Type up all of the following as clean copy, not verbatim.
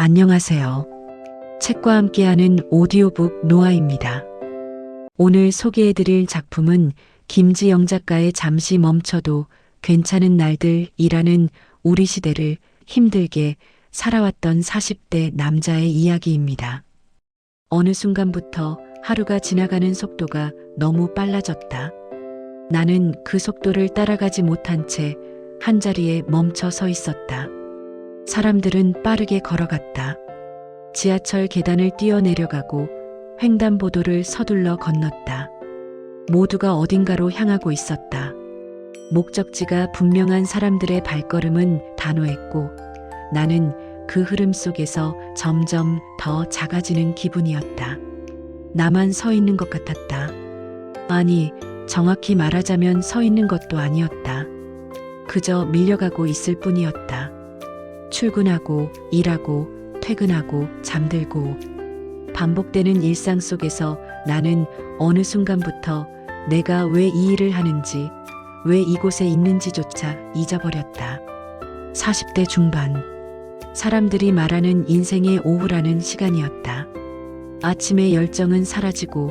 안녕하세요. 책과 함께하는 오디오북 노아입니다. 오늘 소개해드릴 작품은 김지영 작가의 잠시 멈춰도 괜찮은 날들이라는 우리 시대를 힘들게 살아왔던 40대 남자의 이야기입니다. 어느 순간부터 하루가 지나가는 속도가 너무 빨라졌다. 나는 그 속도를 따라가지 못한 채 한자리에 멈춰 서 있었다. 사람들은 빠르게 걸어갔다. 지하철 계단을 뛰어내려가고 횡단보도를 서둘러 건넜다. 모두가 어딘가로 향하고 있었다. 목적지가 분명한 사람들의 발걸음은 단호했고 나는 그 흐름 속에서 점점 더 작아지는 기분이었다. 나만 서 있는 것 같았다. 아니, 정확히 말하자면 서 있는 것도 아니었다. 그저 밀려가고 있을 뿐이었다. 출근하고, 일하고, 퇴근하고, 잠들고. 반복되는 일상 속에서 나는 어느 순간부터 내가 왜 이 일을 하는지, 왜 이곳에 있는지조차 잊어버렸다. 40대 중반. 사람들이 말하는 인생의 오후라는 시간이었다. 아침의 열정은 사라지고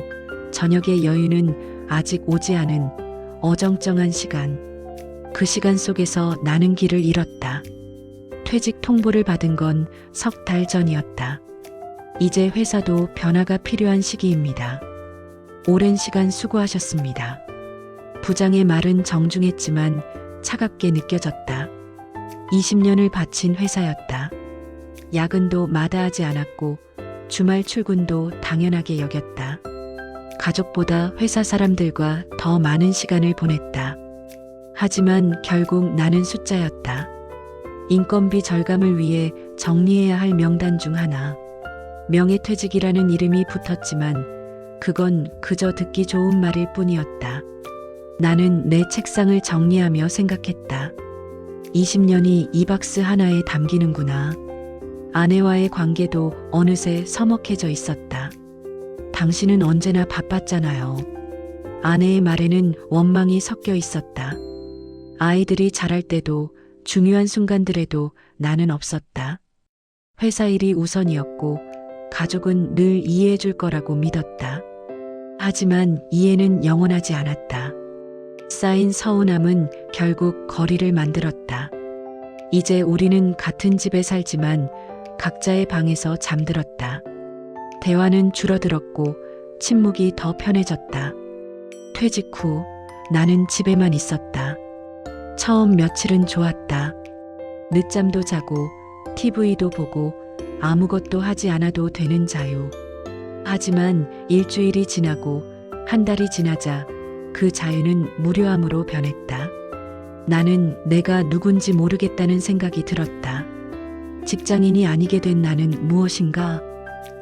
저녁의 여유는 아직 오지 않은 어정쩡한 시간. 그 시간 속에서 나는 길을 잃었다. 퇴직 통보를 받은 건 석 달 전이었다. 이제 회사도 변화가 필요한 시기입니다. 오랜 시간 수고하셨습니다. 부장의 말은 정중했지만 차갑게 느껴졌다. 20년을 바친 회사였다. 야근도 마다하지 않았고 주말 출근도 당연하게 여겼다. 가족보다 회사 사람들과 더 많은 시간을 보냈다. 하지만 결국 나는 숫자였다. 인건비 절감을 위해 정리해야 할 명단 중 하나. 명예퇴직이라는 이름이 붙었지만 그건 그저 듣기 좋은 말일 뿐이었다. 나는 내 책상을 정리하며 생각했다. 20년이 이 박스 하나에 담기는구나. 아내와의 관계도 어느새 서먹해져 있었다. 당신은 언제나 바빴잖아요. 아내의 말에는 원망이 섞여 있었다. 아이들이 자랄 때도 중요한 순간들에도 나는 없었다. 회사 일이 우선이었고 가족은 늘 이해해 줄 거라고 믿었다. 하지만 이해는 영원하지 않았다. 쌓인 서운함은 결국 거리를 만들었다. 이제 우리는 같은 집에 살지만 각자의 방에서 잠들었다. 대화는 줄어들었고 침묵이 더 편해졌다. 퇴직 후 나는 집에만 있었다. 처음 며칠은 좋았다. 늦잠도 자고 TV도 보고 아무것도 하지 않아도 되는 자유. 하지만 일주일이 지나고 한 달이 지나자 그 자유는 무료함으로 변했다. 나는 내가 누군지 모르겠다는 생각이 들었다. 직장인이 아니게 된 나는 무엇인가?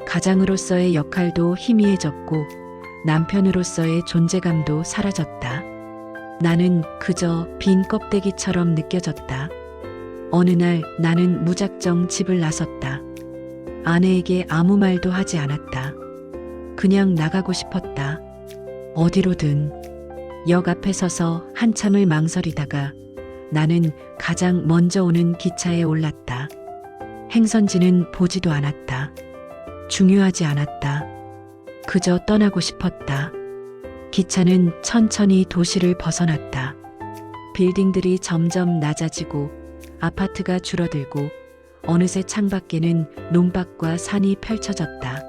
가장으로서의 역할도 희미해졌고 남편으로서의 존재감도 사라졌다. 나는 그저 빈 껍데기처럼 느껴졌다. 어느 날 나는 무작정 집을 나섰다. 아내에게 아무 말도 하지 않았다. 그냥 나가고 싶었다. 어디로든. 역 앞에 서서 한참을 망설이다가 나는 가장 먼저 오는 기차에 올랐다. 행선지는 보지도 않았다. 중요하지 않았다. 그저 떠나고 싶었다. 기차는 천천히 도시를 벗어났다. 빌딩들이 점점 낮아지고 아파트가 줄어들고 어느새 창밖에는 논밭과 산이 펼쳐졌다.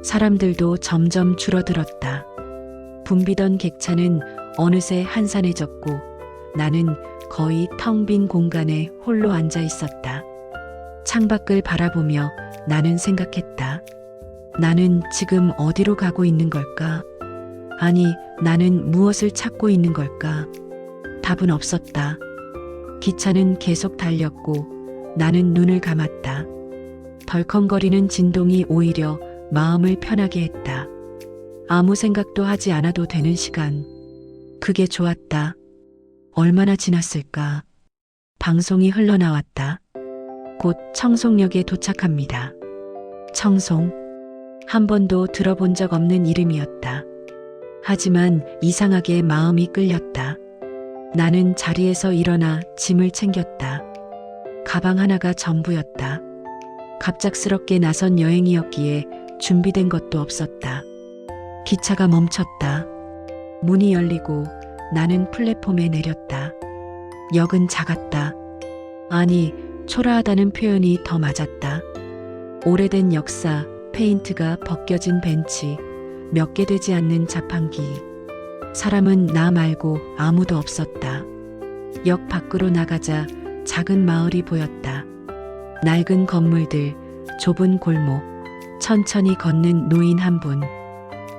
사람들도 점점 줄어들었다. 붐비던 객차는 어느새 한산해졌고 나는 거의 텅 빈 공간에 홀로 앉아 있었다. 창밖을 바라보며 나는 생각했다. 나는 지금 어디로 가고 있는 걸까? 아니, 나는 무엇을 찾고 있는 걸까? 답은 없었다. 기차는 계속 달렸고 나는 눈을 감았다. 덜컹거리는 진동이 오히려 마음을 편하게 했다. 아무 생각도 하지 않아도 되는 시간. 그게 좋았다. 얼마나 지났을까? 방송이 흘러나왔다. 곧 청송역에 도착합니다. 청송. 한 번도 들어본 적 없는 이름이었다. 하지만 이상하게 마음이 끌렸다. 나는 자리에서 일어나 짐을 챙겼다. 가방 하나가 전부였다. 갑작스럽게 나선 여행이었기에 준비된 것도 없었다. 기차가 멈췄다. 문이 열리고 나는 플랫폼에 내렸다. 역은 작았다. 아니, 초라하다는 표현이 더 맞았다. 오래된 역사, 페인트가 벗겨진 벤치, 몇 개 되지 않는 자판기. 사람은 나 말고 아무도 없었다. 역 밖으로 나가자 작은 마을이 보였다. 낡은 건물들, 좁은 골목, 천천히 걷는 노인 한 분.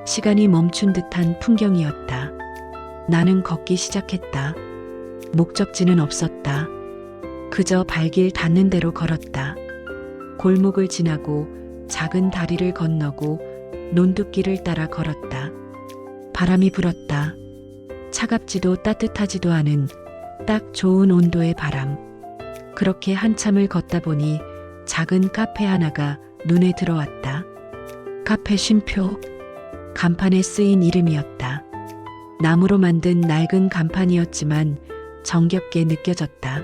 시간이 멈춘 듯한 풍경이었다. 나는 걷기 시작했다. 목적지는 없었다. 그저 발길 닿는 대로 걸었다. 골목을 지나고 작은 다리를 건너고 논두길을 따라 걸었다. 바람이 불었다. 차갑지도 따뜻하지도 않은 딱 좋은 온도의 바람. 그렇게 한참을 걷다 보니 작은 카페 하나가 눈에 들어왔다. 카페 쉼표. 간판에 쓰인 이름이었다. 나무로 만든 낡은 간판이었지만 정겹게 느껴졌다.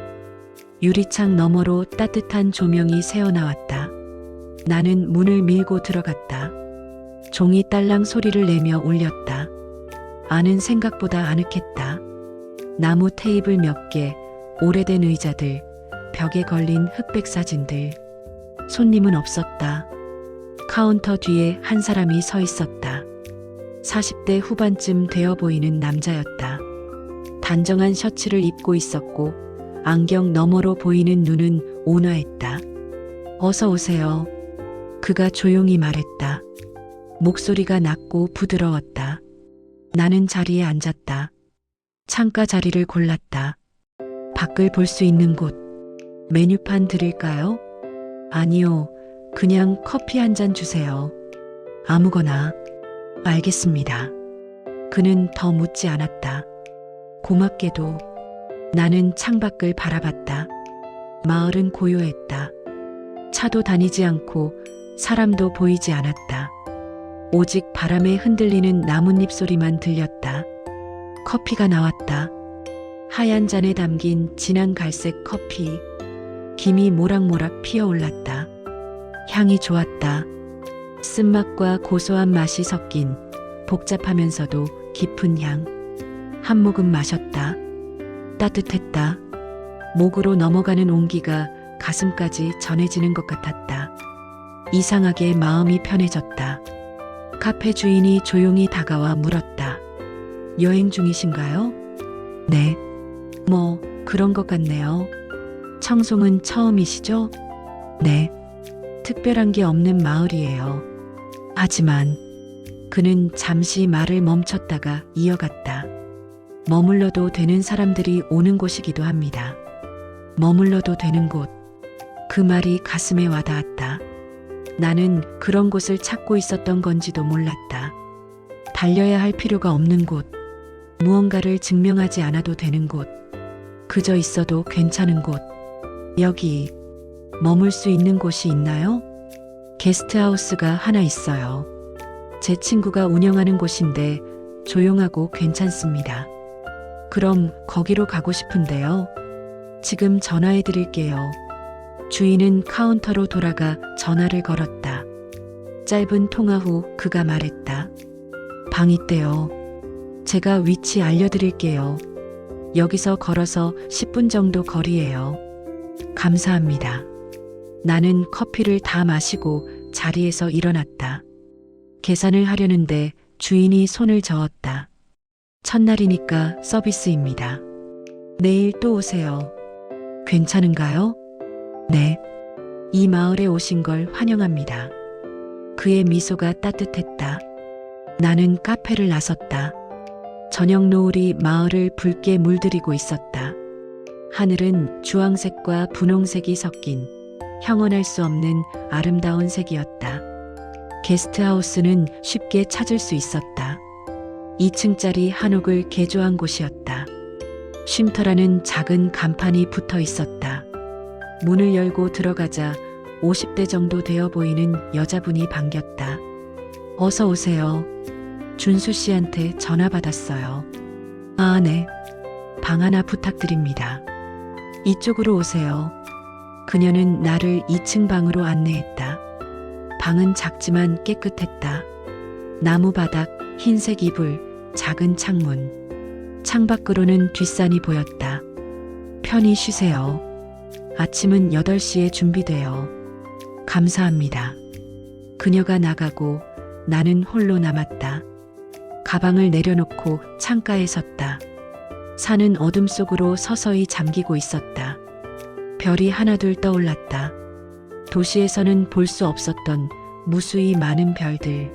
유리창 너머로 따뜻한 조명이 새어나왔다. 나는 문을 밀고 들어갔다. 종이 딸랑 소리를 내며 울렸다. 안은 생각보다 아늑했다. 나무 테이블 몇 개, 오래된 의자들, 벽에 걸린 흑백 사진들. 손님은 없었다. 카운터 뒤에 한 사람이 서 있었다. 40대 후반쯤 되어 보이는 남자였다. 단정한 셔츠를 입고 있었고 안경 너머로 보이는 눈은 온화했다. 어서 오세요. 그가 조용히 말했다. 목소리가 낮고 부드러웠다. 나는 자리에 앉았다. 창가 자리를 골랐다. 밖을 볼 수 있는 곳. 메뉴판 드릴까요? 아니요. 그냥 커피 한 잔 주세요. 아무거나. 알겠습니다. 그는 더 묻지 않았다. 고맙게도. 나는 창밖을 바라봤다. 마을은 고요했다. 차도 다니지 않고 사람도 보이지 않았다. 오직 바람에 흔들리는 나뭇잎 소리만 들렸다. 커피가 나왔다. 하얀 잔에 담긴 진한 갈색 커피. 김이 모락모락 피어올랐다. 향이 좋았다. 쓴맛과 고소한 맛이 섞인 복잡하면서도 깊은 향. 한 모금 마셨다. 따뜻했다. 목으로 넘어가는 온기가 가슴까지 전해지는 것 같았다. 이상하게 마음이 편해졌다. 카페 주인이 조용히 다가와 물었다. 여행 중이신가요? 네. 뭐 그런 것 같네요. 청송은 처음이시죠? 네. 특별한 게 없는 마을이에요. 하지만 그는 잠시 말을 멈췄다가 이어갔다. 머물러도 되는 사람들이 오는 곳이기도 합니다. 머물러도 되는 곳. 그 말이 가슴에 와닿았다. 나는 그런 곳을 찾고 있었던 건지도 몰랐다. 달려야 할 필요가 없는 곳. 무언가를 증명하지 않아도 되는 곳. 그저 있어도 괜찮은 곳. 여기 머물 수 있는 곳이 있나요? 게스트하우스가 하나 있어요. 제 친구가 운영하는 곳인데 조용하고 괜찮습니다. 그럼 거기로 가고 싶은데요. 지금 전화해 드릴게요. 주인은 카운터로 돌아가 전화를 걸었다. 짧은 통화 후 그가 말했다. 방 있대요. 제가 위치 알려드릴게요. 여기서 걸어서 10분 정도 거리예요. 감사합니다. 나는 커피를 다 마시고 자리에서 일어났다. 계산을 하려는데 주인이 손을 저었다. 첫날이니까 서비스입니다. 내일 또 오세요. 괜찮은가요? 네. 이 마을에 오신 걸 환영합니다. 그의 미소가 따뜻했다. 나는 카페를 나섰다. 저녁 노을이 마을을 붉게 물들이고 있었다. 하늘은 주황색과 분홍색이 섞인 형언할 수 없는 아름다운 색이었다. 게스트하우스는 쉽게 찾을 수 있었다. 2층짜리 한옥을 개조한 곳이었다. 쉼터라는 작은 간판이 붙어 있었다. 문을 열고 들어가자 50대 정도 되어 보이는 여자분이 반겼다. 어서 오세요. 준수 씨한테 전화 받았어요. 아, 네. 방 하나 부탁드립니다. 이쪽으로 오세요. 그녀는 나를 2층 방으로 안내했다. 방은 작지만 깨끗했다. 나무 바닥, 흰색 이불, 작은 창문. 창밖으로는 뒷산이 보였다. 편히 쉬세요. 아침은 8시에 준비돼요. 감사합니다. 그녀가 나가고 나는 홀로 남았다. 가방을 내려놓고 창가에 섰다. 산은 어둠 속으로 서서히 잠기고 있었다. 별이 하나둘 떠올랐다. 도시에서는 볼 수 없었던 무수히 많은 별들.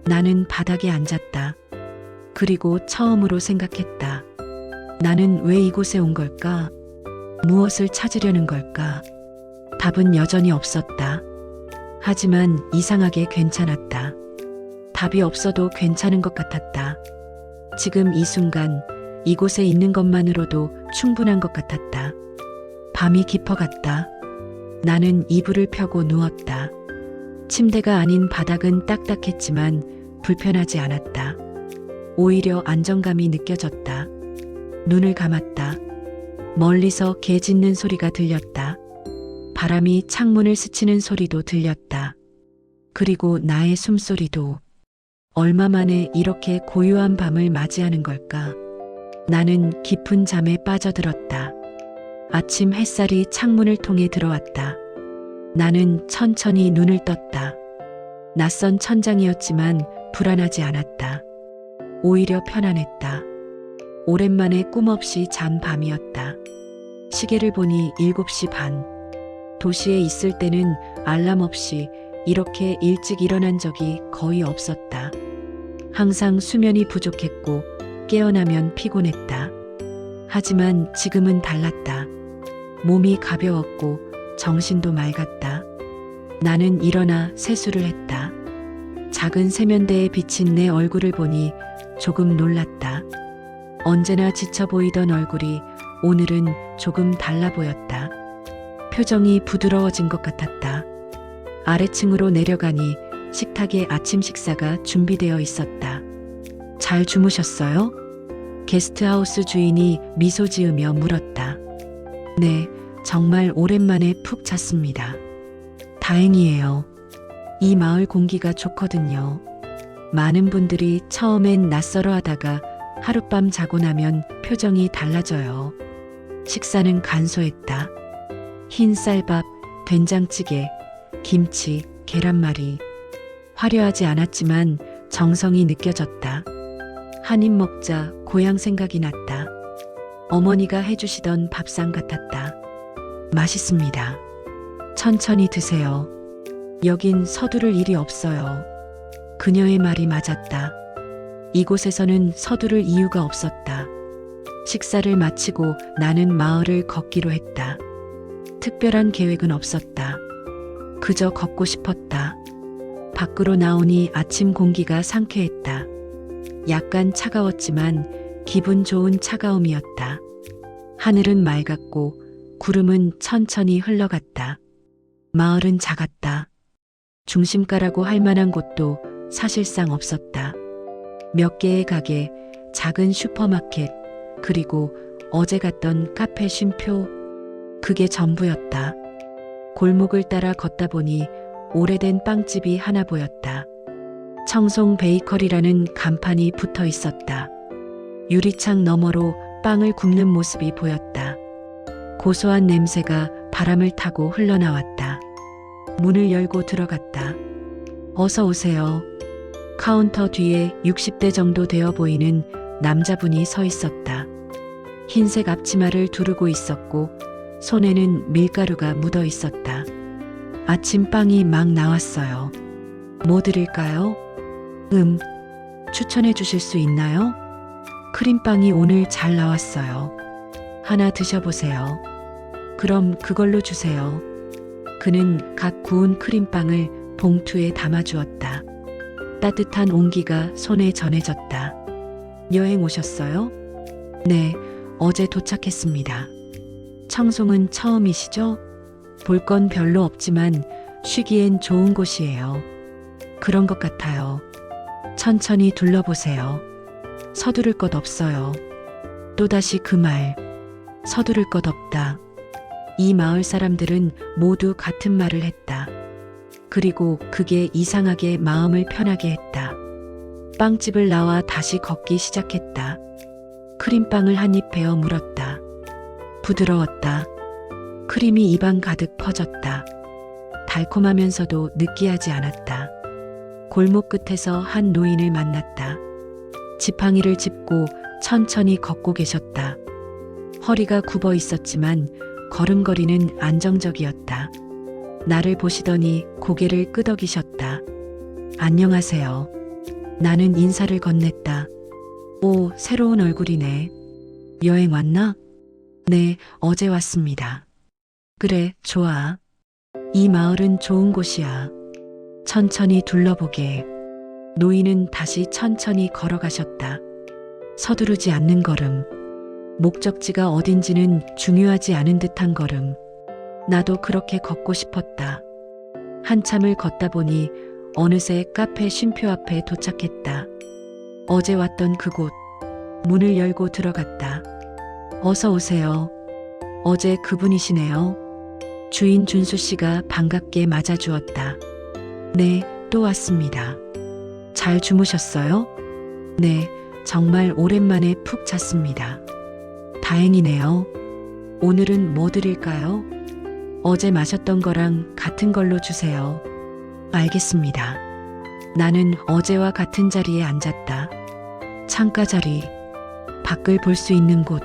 나는 바닥에 앉았다. 그리고 처음으로 생각했다. 나는 왜 이곳에 온 걸까? 무엇을 찾으려는 걸까? 답은 여전히 없었다. 하지만 이상하게 괜찮았다. 답이 없어도 괜찮은 것 같았다. 지금 이 순간 이곳에 있는 것만으로도 충분한 것 같았다. 밤이 깊어갔다. 나는 이불을 펴고 누웠다. 침대가 아닌 바닥은 딱딱했지만 불편하지 않았다. 오히려 안정감이 느껴졌다. 눈을 감았다. 멀리서 개 짖는 소리가 들렸다. 바람이 창문을 스치는 소리도 들렸다. 그리고 나의 숨소리도. 얼마 만에 이렇게 고요한 밤을 맞이하는 걸까? 나는 깊은 잠에 빠져들었다. 아침 햇살이 창문을 통해 들어왔다. 나는 천천히 눈을 떴다. 낯선 천장이었지만 불안하지 않았다. 오히려 편안했다. 오랜만에 꿈 없이 잔 밤이었다. 시계를 보니 7시 반. 도시에 있을 때는 알람 없이 이렇게 일찍 일어난 적이 거의 없었다. 항상 수면이 부족했고 깨어나면 피곤했다. 하지만 지금은 달랐다. 몸이 가벼웠고 정신도 맑았다. 나는 일어나 세수를 했다. 작은 세면대에 비친 내 얼굴을 보니 조금 놀랐다. 언제나 지쳐 보이던 얼굴이 오늘은 조금 달라 보였다. 표정이 부드러워진 것 같았다. 아래층으로 내려가니 식탁에 아침 식사가 준비되어 있었다. 잘 주무셨어요? 게스트하우스 주인이 미소 지으며 물었다. 네, 정말 오랜만에 푹 잤습니다. 다행이에요. 이 마을 공기가 좋거든요. 많은 분들이 처음엔 낯설어 하다가 하룻밤 자고 나면 표정이 달라져요. 식사는 간소했다. 흰 쌀밥, 된장찌개, 김치, 계란말이. 화려하지 않았지만 정성이 느껴졌다. 한 입 먹자 고향 생각이 났다. 어머니가 해주시던 밥상 같았다. 맛있습니다. 천천히 드세요. 여긴 서두를 일이 없어요. 그녀의 말이 맞았다. 이곳에서는 서두를 이유가 없었다. 식사를 마치고 나는 마을을 걷기로 했다. 특별한 계획은 없었다. 그저 걷고 싶었다. 밖으로 나오니 아침 공기가 상쾌했다. 약간 차가웠지만 기분 좋은 차가움이었다. 하늘은 맑았고 구름은 천천히 흘러갔다. 마을은 작았다. 중심가라고 할 만한 곳도 사실상 없었다. 몇 개의 가게, 작은 슈퍼마켓, 그리고 어제 갔던 카페 쉼표. 그게 전부였다. 골목을 따라 걷다 보니 오래된 빵집이 하나 보였다. 청송 베이커리라는 간판이 붙어 있었다. 유리창 너머로 빵을 굽는 모습이 보였다. 고소한 냄새가 바람을 타고 흘러나왔다. 문을 열고 들어갔다. 어서 오세요. 카운터 뒤에 60대 정도 되어 보이는 남자분이 서 있었다. 흰색 앞치마를 두르고 있었고 손에는 밀가루가 묻어 있었다. 아침빵이 막 나왔어요. 뭐 드릴까요? 추천해 주실 수 있나요? 크림빵이 오늘 잘 나왔어요. 하나 드셔보세요. 그럼 그걸로 주세요. 그는 각 구운 크림빵을 봉투에 담아주었다. 따뜻한 온기가 손에 전해졌다. 여행 오셨어요? 네, 어제 도착했습니다. 청송은 처음이시죠? 볼 건 별로 없지만 쉬기엔 좋은 곳이에요. 그런 것 같아요. 천천히 둘러보세요. 서두를 것 없어요. 또다시 그 말. 서두를 것 없다. 이 마을 사람들은 모두 같은 말을 했다. 그리고 그게 이상하게 마음을 편하게 했다. 빵집을 나와 다시 걷기 시작했다. 크림빵을 한 입 베어 물었다. 부드러웠다. 크림이 입안 가득 퍼졌다. 달콤하면서도 느끼하지 않았다. 골목 끝에서 한 노인을 만났다. 지팡이를 짚고 천천히 걷고 계셨다. 허리가 굽어 있었지만 걸음걸이는 안정적이었다. 나를 보시더니 고개를 끄덕이셨다. 안녕하세요. 나는 인사를 건넸다. 오, 새로운 얼굴이네. 여행 왔나? 네, 어제 왔습니다. 그래, 좋아. 이 마을은 좋은 곳이야. 천천히 둘러보게. 노인은 다시 천천히 걸어가셨다. 서두르지 않는 걸음. 목적지가 어딘지는 중요하지 않은 듯한 걸음. 나도 그렇게 걷고 싶었다. 한참을 걷다 보니 어느새 카페 쉼표 앞에 도착했다. 어제 왔던 그곳. 문을 열고 들어갔다. 어서 오세요. 어제 그분이시네요. 주인 준수 씨가 반갑게 맞아주었다. 네, 또 왔습니다. 잘 주무셨어요? 네, 정말 오랜만에 푹 잤습니다. 다행이네요. 오늘은 뭐 드릴까요? 어제 마셨던 거랑 같은 걸로 주세요. 알겠습니다. 나는 어제와 같은 자리에 앉았다. 창가 자리, 밖을 볼 수 있는 곳.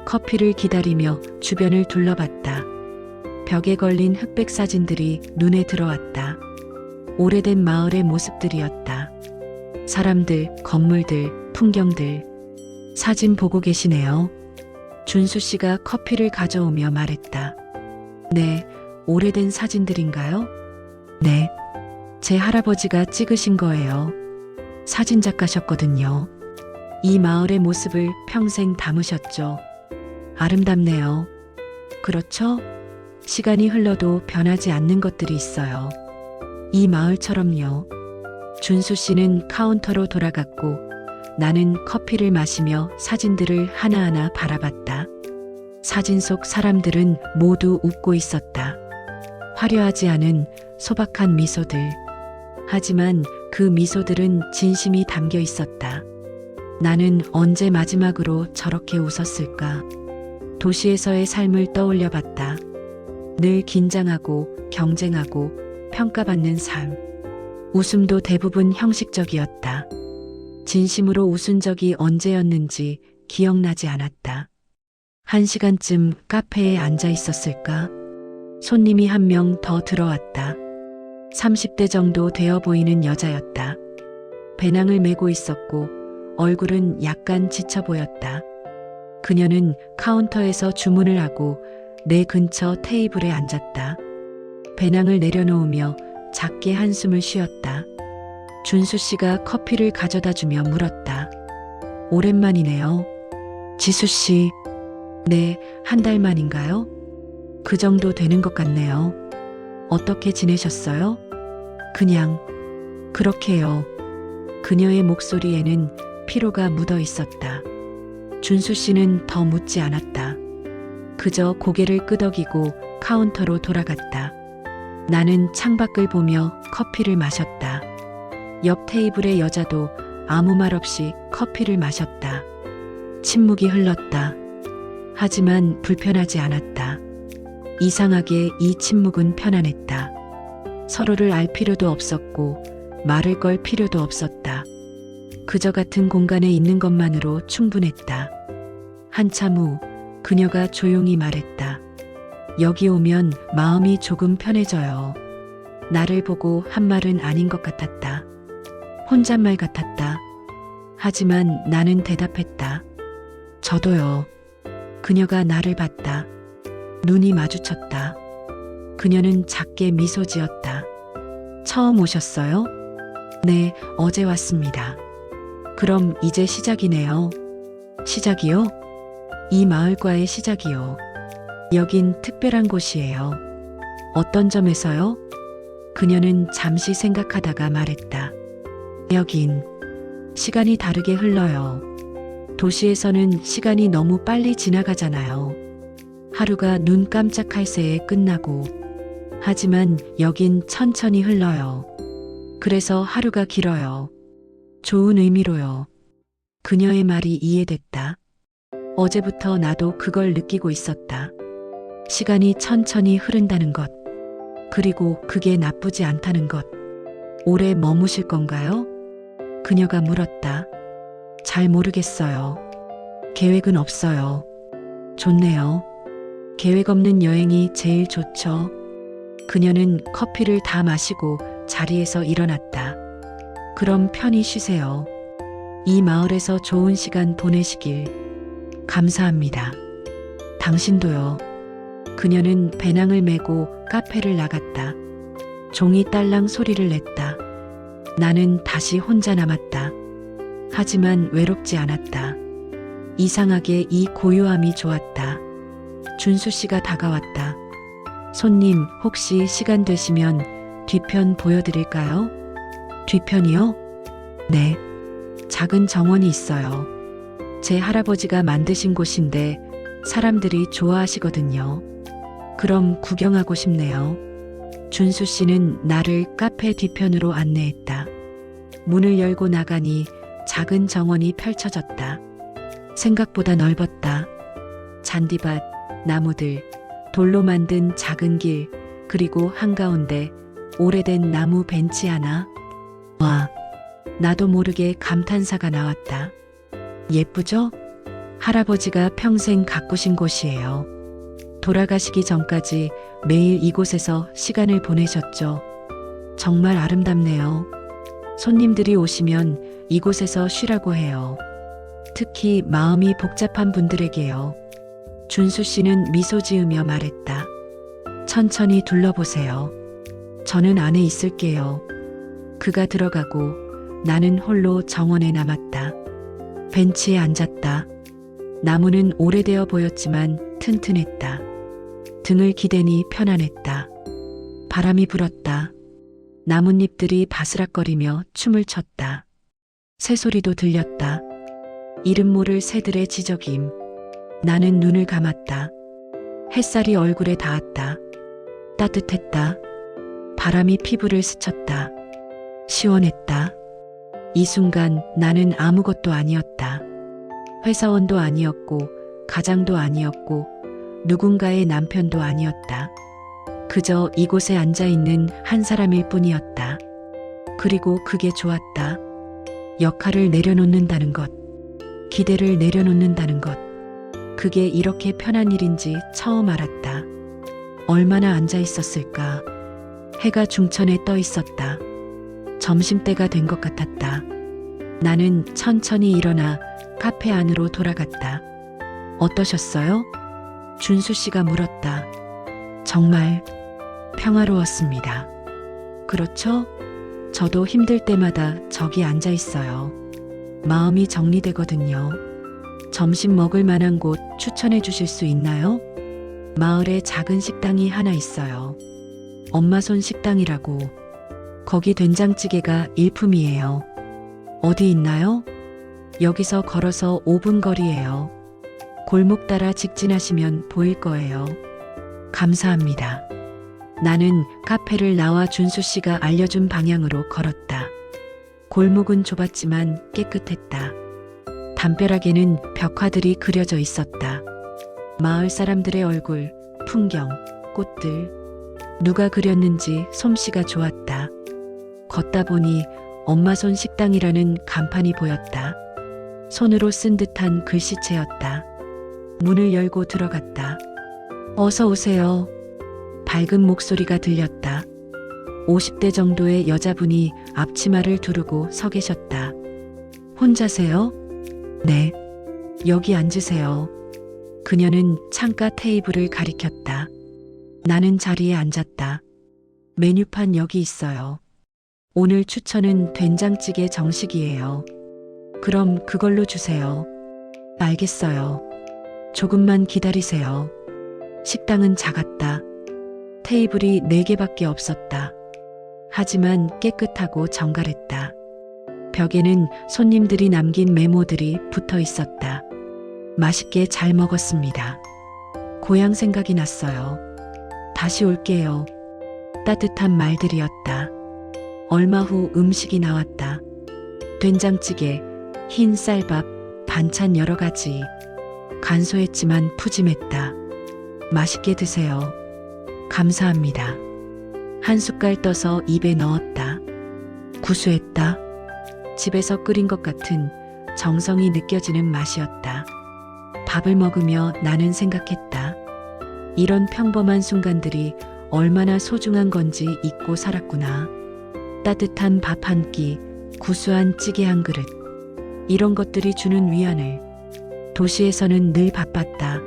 커피를 기다리며 주변을 둘러봤다. 벽에 걸린 흑백 사진들이 눈에 들어왔다. 오래된 마을의 모습들이었다. 사람들, 건물들, 풍경들. 사진 보고 계시네요. 준수 씨가 커피를 가져오며 말했다. 네, 오래된 사진들인가요? 네, 제 할아버지가 찍으신 거예요. 사진작가셨거든요. 이 마을의 모습을 평생 담으셨죠. 아름답네요. 그렇죠? 시간이 흘러도 변하지 않는 것들이 있어요. 이 마을처럼요. 준수 씨는 카운터로 돌아갔고 나는 커피를 마시며 사진들을 하나하나 바라봤다. 사진 속 사람들은 모두 웃고 있었다. 화려하지 않은 소박한 미소들. 하지만 그 미소들은 진심이 담겨 있었다. 나는 언제 마지막으로 저렇게 웃었을까? 도시에서의 삶을 떠올려 봤다. 늘 긴장하고 경쟁하고 평가받는 삶. 웃음도 대부분 형식적이었다. 진심으로 웃은 적이 언제였는지 기억나지 않았다. 1시간쯤 카페에 앉아 있었을까? 손님이 한 명 더 들어왔다. 30대 정도 되어 보이는 여자였다. 배낭을 메고 있었고 얼굴은 약간 지쳐 보였다. 그녀는 카운터에서 주문을 하고 내 근처 테이블에 앉았다. 배낭을 내려놓으며 작게 한숨을 쉬었다. 준수 씨가 커피를 가져다 주며 물었다. 오랜만이네요. 지수 씨. 네, 한 달 만인가요? 그 정도 되는 것 같네요. 어떻게 지내셨어요? 그냥, 그렇게요. 그녀의 목소리에는 피로가 묻어 있었다. 준수 씨는 더 묻지 않았다. 그저 고개를 끄덕이고 카운터로 돌아갔다. 나는 창밖을 보며 커피를 마셨다. 옆 테이블의 여자도 아무 말 없이 커피를 마셨다. 침묵이 흘렀다. 하지만 불편하지 않았다. 이상하게 이 침묵은 편안했다. 서로를 알 필요도 없었고 말을 걸 필요도 없었다. 그저 같은 공간에 있는 것만으로 충분했다. 한참 후 그녀가 조용히 말했다. 여기 오면 마음이 조금 편해져요. 나를 보고 한 말은 아닌 것 같았다. 혼잣말 같았다. 하지만 나는 대답했다. 저도요. 그녀가 나를 봤다. 눈이 마주쳤다. 그녀는 작게 미소 지었다. 처음 오셨어요? 네, 어제 왔습니다. 그럼 이제 시작이네요. 시작이요? 이 마을과의 시작이요. 여긴 특별한 곳이에요. 어떤 점에서요? 그녀는 잠시 생각하다가 말했다. 여긴 시간이 다르게 흘러요. 도시에서는 시간이 너무 빨리 지나가잖아요. 하루가 눈 깜짝할 새에 끝나고, 하지만 여긴 천천히 흘러요. 그래서 하루가 길어요. 좋은 의미로요. 그녀의 말이 이해됐다. 어제부터 나도 그걸 느끼고 있었다. 시간이 천천히 흐른다는 것. 그리고 그게 나쁘지 않다는 것. 오래 머무실 건가요? 그녀가 물었다. 잘 모르겠어요. 계획은 없어요. 좋네요. 계획 없는 여행이 제일 좋죠. 그녀는 커피를 다 마시고 자리에서 일어났다. 그럼 편히 쉬세요. 이 마을에서 좋은 시간 보내시길. 감사합니다. 당신도요. 그녀는 배낭을 메고 카페를 나갔다. 종이 딸랑 소리를 냈다. 나는 다시 혼자 남았다. 하지만 외롭지 않았다. 이상하게 이 고요함이 좋았다. 준수 씨가 다가왔다. 손님, 혹시 시간 되시면 뒤편 보여드릴까요? 뒤편이요? 네. 작은 정원이 있어요. 제 할아버지가 만드신 곳인데 사람들이 좋아하시거든요. 그럼 구경하고 싶네요. 준수 씨는 나를 카페 뒤편으로 안내했다. 문을 열고 나가니 작은 정원이 펼쳐졌다. 생각보다 넓었다. 잔디밭, 나무들, 돌로 만든 작은 길, 그리고 한가운데 오래된 나무 벤치 하나. 와, 나도 모르게 감탄사가 나왔다. 예쁘죠? 할아버지가 평생 가꾸신 곳이에요. 돌아가시기 전까지 매일 이곳에서 시간을 보내셨죠. 정말 아름답네요. 손님들이 오시면 이곳에서 쉬라고 해요. 특히 마음이 복잡한 분들에게요. 준수 씨는 미소 지으며 말했다. 천천히 둘러보세요. 저는 안에 있을게요. 그가 들어가고 나는 홀로 정원에 남았다. 벤치에 앉았다. 나무는 오래되어 보였지만 튼튼했다. 등을 기대니 편안했다. 바람이 불었다. 나뭇잎들이 바스락거리며 춤을 췄다. 새소리도 들렸다. 이름 모를 새들의 지저김. 나는 눈을 감았다. 햇살이 얼굴에 닿았다. 따뜻했다. 바람이 피부를 스쳤다. 시원했다. 이 순간 나는 아무것도 아니었다. 회사원도 아니었고, 가장도 아니었고, 누군가의 남편도 아니었다. 그저 이곳에 앉아있는 한 사람일 뿐이었다. 그리고 그게 좋았다. 역할을 내려놓는다는 것. 기대를 내려놓는다는 것. 그게 이렇게 편한 일인지 처음 알았다. 얼마나 앉아 있었을까. 해가 중천에 떠 있었다. 점심때가 된 것 같았다. 나는 천천히 일어나 카페 안으로 돌아갔다. 어떠셨어요? 준수 씨가 물었다. 정말 평화로웠습니다. 그렇죠? 저도 힘들 때마다 저기 앉아 있어요. 마음이 정리되거든요. 점심 먹을 만한 곳 추천해 주실 수 있나요? 마을에 작은 식당이 하나 있어요. 엄마 손 식당이라고. 거기 된장찌개가 일품이에요. 어디 있나요? 여기서 걸어서 5분 거리예요. 골목 따라 직진하시면 보일 거예요. 감사합니다. 나는 카페를 나와 준수 씨가 알려준 방향으로 걸었다. 골목은 좁았지만 깨끗했다. 담벼락에는 벽화들이 그려져 있었다. 마을 사람들의 얼굴, 풍경, 꽃들. 누가 그렸는지 솜씨가 좋았다. 걷다 보니 엄마 손 식당이라는 간판이 보였다. 손으로 쓴 듯한 글씨체였다. 문을 열고 들어갔다. 어서 오세요. 밝은 목소리가 들렸다. 50대 정도의 여자분이 앞치마를 두르고 서 계셨다. 혼자세요? 네. 여기 앉으세요. 그녀는 창가 테이블을 가리켰다. 나는 자리에 앉았다. 메뉴판 여기 있어요. 오늘 추천은 된장찌개 정식이에요. 그럼 그걸로 주세요. 알겠어요. 조금만 기다리세요. 식당은 작았다. 테이블이 4개밖에 없었다. 하지만 깨끗하고 정갈했다. 벽에는 손님들이 남긴 메모들이 붙어 있었다. 맛있게 잘 먹었습니다. 고향 생각이 났어요. 다시 올게요. 따뜻한 말들이었다. 얼마 후 음식이 나왔다. 된장찌개, 흰 쌀밥, 반찬 여러 가지. 간소했지만 푸짐했다. 맛있게 드세요. 감사합니다. 한 숟갈 떠서 입에 넣었다. 구수했다. 집에서 끓인 것 같은 정성이 느껴지는 맛이었다. 밥을 먹으며 나는 생각했다. 이런 평범한 순간들이 얼마나 소중한 건지 잊고 살았구나. 따뜻한 밥 한 끼, 구수한 찌개 한 그릇. 이런 것들이 주는 위안을. 도시에서는 늘 바빴다.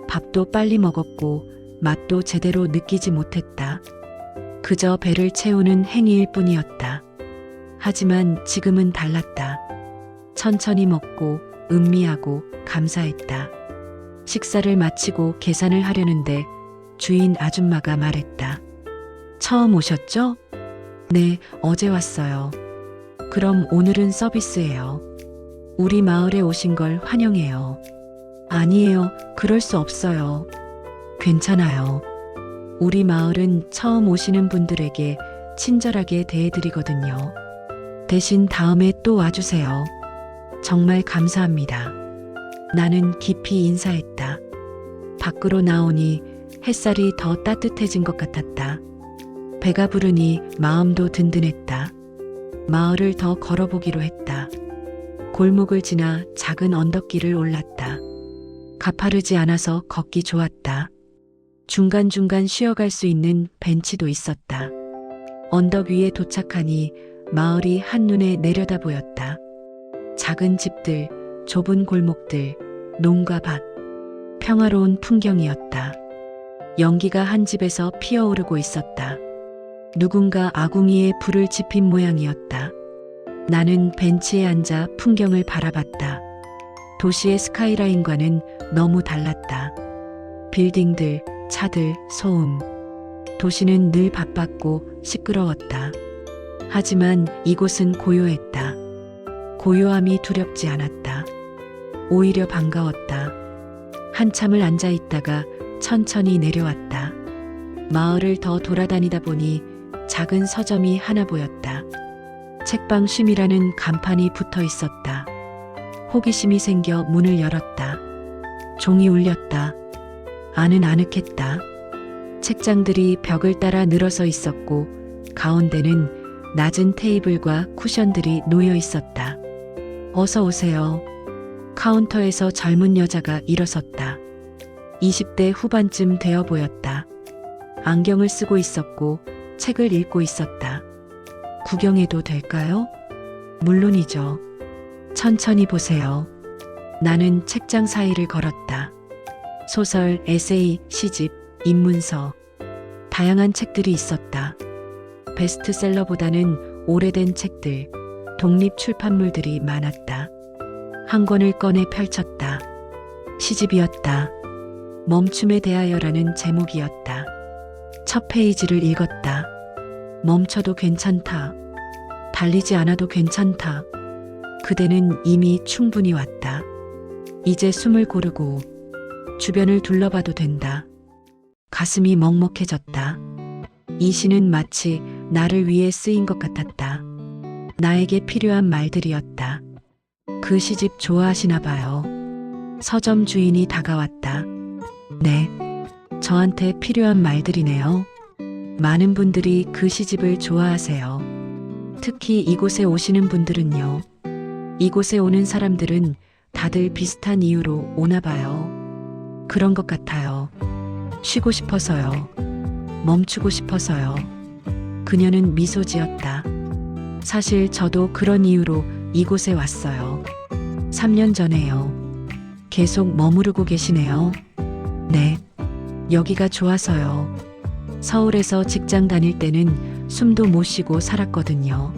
밥도 빨리 먹었고 맛도 제대로 느끼지 못했다. 그저 배를 채우는 행위일 뿐이었다. 하지만 지금은 달랐다. 천천히 먹고 음미하고 감사했다. 식사를 마치고 계산을 하려는데 주인 아줌마가 말했다. 처음 오셨죠? 네, 어제 왔어요. 그럼 오늘은 서비스예요. 우리 마을에 오신 걸 환영해요. 아니에요, 그럴 수 없어요. 괜찮아요. 우리 마을은 처음 오시는 분들에게 친절하게 대해드리거든요. 대신 다음에 또 와주세요. 정말 감사합니다. 나는 깊이 인사했다. 밖으로 나오니 햇살이 더 따뜻해진 것 같았다. 배가 부르니 마음도 든든했다. 마을을 더 걸어보기로 했다. 골목을 지나 작은 언덕길을 올랐다. 가파르지 않아서 걷기 좋았다. 중간중간 쉬어갈 수 있는 벤치도 있었다. 언덕 위에 도착하니 마을이 한눈에 내려다 보였다. 작은 집들, 좁은 골목들, 농가 밭. 평화로운 풍경이었다. 연기가 한 집에서 피어오르고 있었다. 누군가 아궁이에 불을 지핀 모양이었다. 나는 벤치에 앉아 풍경을 바라봤다. 도시의 스카이라인과는 너무 달랐다. 빌딩들, 차들, 소음. 도시는 늘 바빴고 시끄러웠다. 하지만 이곳은 고요했다. 고요함이 두렵지 않았다. 오히려 반가웠다. 한참을 앉아 있다가 천천히 내려왔다. 마을을 더 돌아다니다 보니 작은 서점이 하나 보였다. 책방 쉼이라는 간판이 붙어 있었다. 호기심이 생겨 문을 열었다. 종이 울렸다. 안은 아늑했다. 책장들이 벽을 따라 늘어서 있었고 가운데는 낮은 테이블과 쿠션들이 놓여 있었다. 어서 오세요. 카운터에서 젊은 여자가 일어섰다. 20대 후반쯤 되어 보였다. 안경을 쓰고 있었고 책을 읽고 있었다. 구경해도 될까요? 물론이죠. 천천히 보세요. 나는 책장 사이를 걸었다. 소설, 에세이, 시집, 입문서. 다양한 책들이 있었다. 베스트셀러보다는 오래된 책들, 독립 출판물들이 많았다. 한 권을 꺼내 펼쳤다. 시집이었다. 멈춤에 대하여라는 제목이었다. 첫 페이지를 읽었다. 멈춰도 괜찮다. 달리지 않아도 괜찮다. 그대는 이미 충분히 왔다. 이제 숨을 고르고 주변을 둘러봐도 된다. 가슴이 먹먹해졌다. 이 시는 마치 나를 위해 쓰인 것 같았다. 나에게 필요한 말들이었다. 그 시집 좋아하시나 봐요. 서점 주인이 다가왔다. 네, 저한테 필요한 말들이네요. 많은 분들이 그 시집을 좋아하세요. 특히 이곳에 오시는 분들은요. 이곳에 오는 사람들은 다들 비슷한 이유로 오나 봐요. 그런 것 같아요. 쉬고 싶어서요. 멈추고 싶어서요. 그녀는 미소 지었다. 사실 저도 그런 이유로 이곳에 왔어요. 3년 전에요. 계속 머무르고 계시네요. 네, 여기가 좋아서요. 서울에서 직장 다닐 때는 숨도 못 쉬고 살았거든요.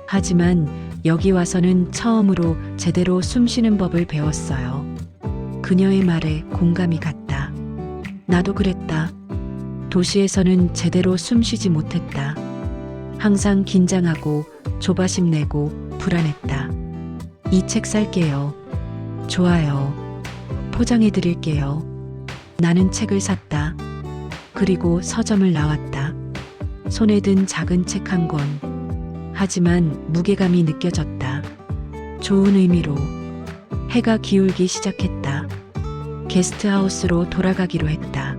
하지만 여기 와서는 처음으로 제대로 숨 쉬는 법을 배웠어요. 그녀의 말에 공감이 갔다. 나도 그랬다. 도시에서는 제대로 숨 쉬지 못했다. 항상 긴장하고 조바심 내고 불안했다. 이 책 살게요. 좋아요. 포장해 드릴게요. 나는 책을 샀다. 그리고 서점을 나왔다. 손에 든 작은 책 한 권. 하지만 무게감이 느껴졌다. 좋은 의미로. 해가 기울기 시작했다. 게스트하우스로 돌아가기로 했다.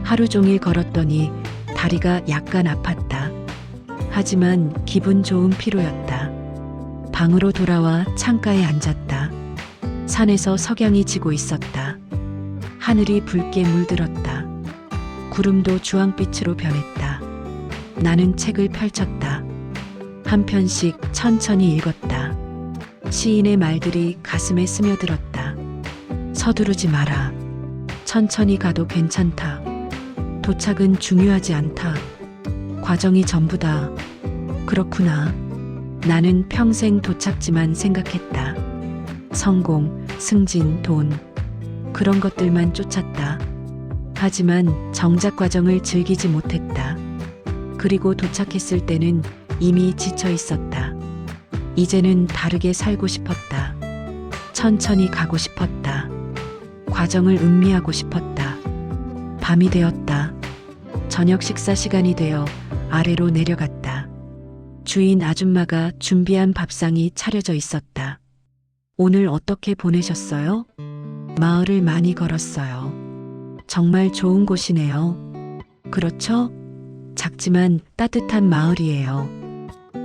하루 종일 걸었더니 다리가 약간 아팠다. 하지만 기분 좋은 피로였다. 방으로 돌아와 창가에 앉았다. 산에서 석양이 지고 있었다. 하늘이 붉게 물들었다. 구름도 주황빛으로 변했다. 나는 책을 펼쳤다. 한 편씩 천천히 읽었다. 시인의 말들이 가슴에 스며들었다. 서두르지 마라. 천천히 가도 괜찮다. 도착은 중요하지 않다. 과정이 전부다. 그렇구나. 나는 평생 도착지만 생각했다. 성공, 승진, 돈. 그런 것들만 쫓았다. 하지만 정작 과정을 즐기지 못했다. 그리고 도착했을 때는 이미 지쳐 있었다. 이제는 다르게 살고 싶었다. 천천히 가고 싶었다. 과정을 음미하고 싶었다. 밤이 되었다. 저녁 식사 시간이 되어 아래로 내려갔다. 주인 아줌마가 준비한 밥상이 차려져 있었다. 오늘 어떻게 보내셨어요? 마을을 많이 걸었어요. 정말 좋은 곳이네요. 그렇죠? 작지만 따뜻한 마을이에요.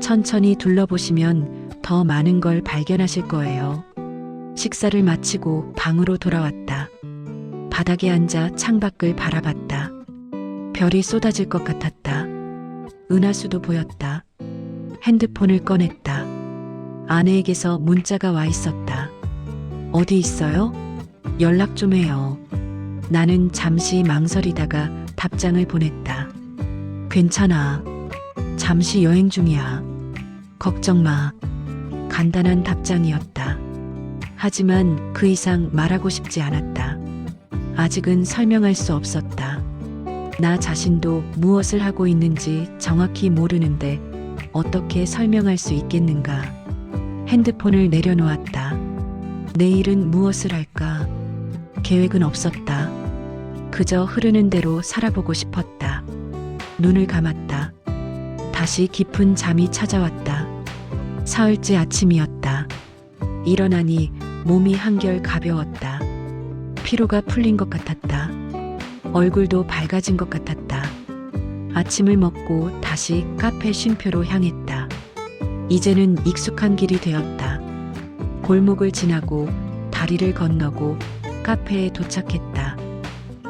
천천히 둘러보시면 더 많은 걸 발견하실 거예요. 식사를 마치고 방으로 돌아왔다. 바닥에 앉아 창밖을 바라봤다. 별이 쏟아질 것 같았다. 은하수도 보였다. 핸드폰을 꺼냈다. 아내에게서 문자가 와 있었다. 어디 있어요? 연락 좀 해요. 나는 잠시 망설이다가 답장을 보냈다. 괜찮아. 잠시 여행 중이야. 걱정 마. 간단한 답장이었다. 하지만 그 이상 말하고 싶지 않았다. 아직은 설명할 수 없었다. 나 자신도 무엇을 하고 있는지 정확히 모르는데 어떻게 설명할 수 있겠는가. 핸드폰을 내려놓았다. 내일은 무엇을 할까? 계획은 없었다. 그저 흐르는 대로 살아보고 싶었다. 눈을 감았다. 다시 깊은 잠이 찾아왔다. 사흘째 아침이었다. 일어나니 몸이 한결 가벼웠다. 피로가 풀린 것 같았다. 얼굴도 밝아진 것 같았다. 아침을 먹고 다시 카페 쉼표로 향했다. 이제는 익숙한 길이 되었다. 골목을 지나고 다리를 건너고 카페에 도착했다.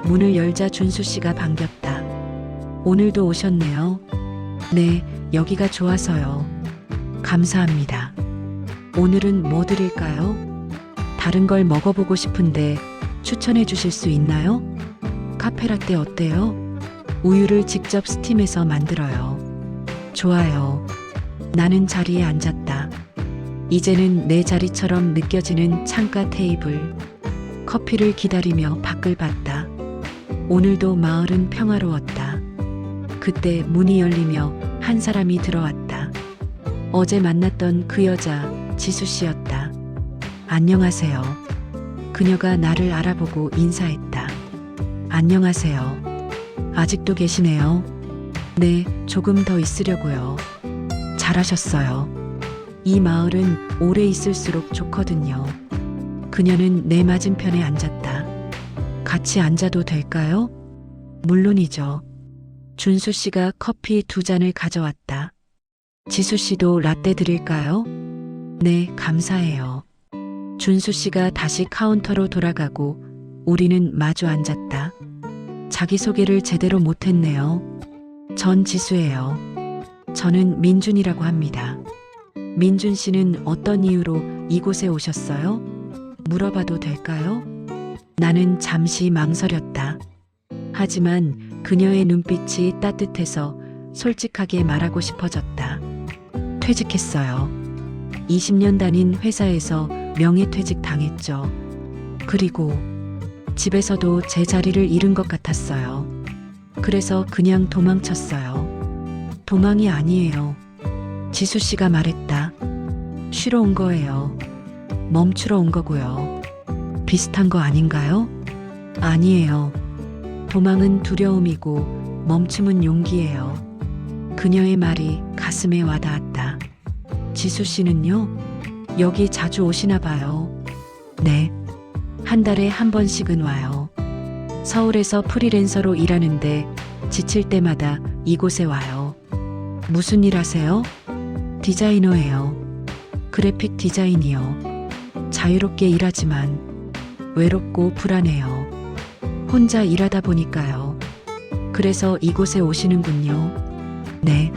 문을 열자 준수 씨가 반겼다. 오늘도 오셨네요. 네, 여기가 좋아서요. 감사합니다. 오늘은 뭐 드릴까요? 다른 걸 먹어보고 싶은데 추천해 주실 수 있나요? 카페라떼 어때요? 우유를 직접 스팀해서 만들어요. 좋아요. 나는 자리에 앉았다. 이제는 내 자리처럼 느껴지는 창가 테이블. 커피를 기다리며 밖을 봤다. 오늘도 마을은 평화로웠다. 그때 문이 열리며 한 사람이 들어왔다. 어제 만났던 그 여자 지수 씨였다. 안녕하세요. 그녀가 나를 알아보고 인사했다. 안녕하세요. 아직도 계시네요. 네, 조금 더 있으려고요. 잘하셨어요. 이 마을은 오래 있을수록 좋거든요. 그녀는 내 맞은편에 앉았다. 같이 앉아도 될까요? 물론이죠. 준수 씨가 커피 2잔을 가져왔다. 지수 씨도 라떼 드릴까요? 네, 감사해요. 준수 씨가 다시 카운터로 돌아가고 우리는 마주 앉았다. 자기소개를 제대로 못했네요. 전 지수예요. 저는 민준이라고 합니다. 민준 씨는 어떤 이유로 이곳에 오셨어요? 물어봐도 될까요? 나는 잠시 망설였다. 하지만 그녀의 눈빛이 따뜻해서 솔직하게 말하고 싶어졌다. 퇴직했어요. 20년 다닌 회사에서 명예퇴직 당했죠. 그리고 집에서도 제 자리를 잃은 것 같았어요. 그래서 그냥 도망쳤어요. 도망이 아니에요. 지수 씨가 말했다. 쉬러 온 거예요. 멈추러 온 거고요. 비슷한 거 아닌가요? 아니에요. 도망은 두려움이고 멈춤은 용기예요. 그녀의 말이 가슴에 와닿았다. 지수 씨는요? 여기 자주 오시나 봐요. 네. 한 달에 한 번씩은 와요. 서울에서 프리랜서로 일하는데 지칠 때마다 이곳에 와요. 무슨 일 하세요? 디자이너예요. 그래픽 디자인이요. 자유롭게 일하지만 외롭고 불안해요. 혼자 일하다 보니까요. 그래서 이곳에 오시는군요. 네.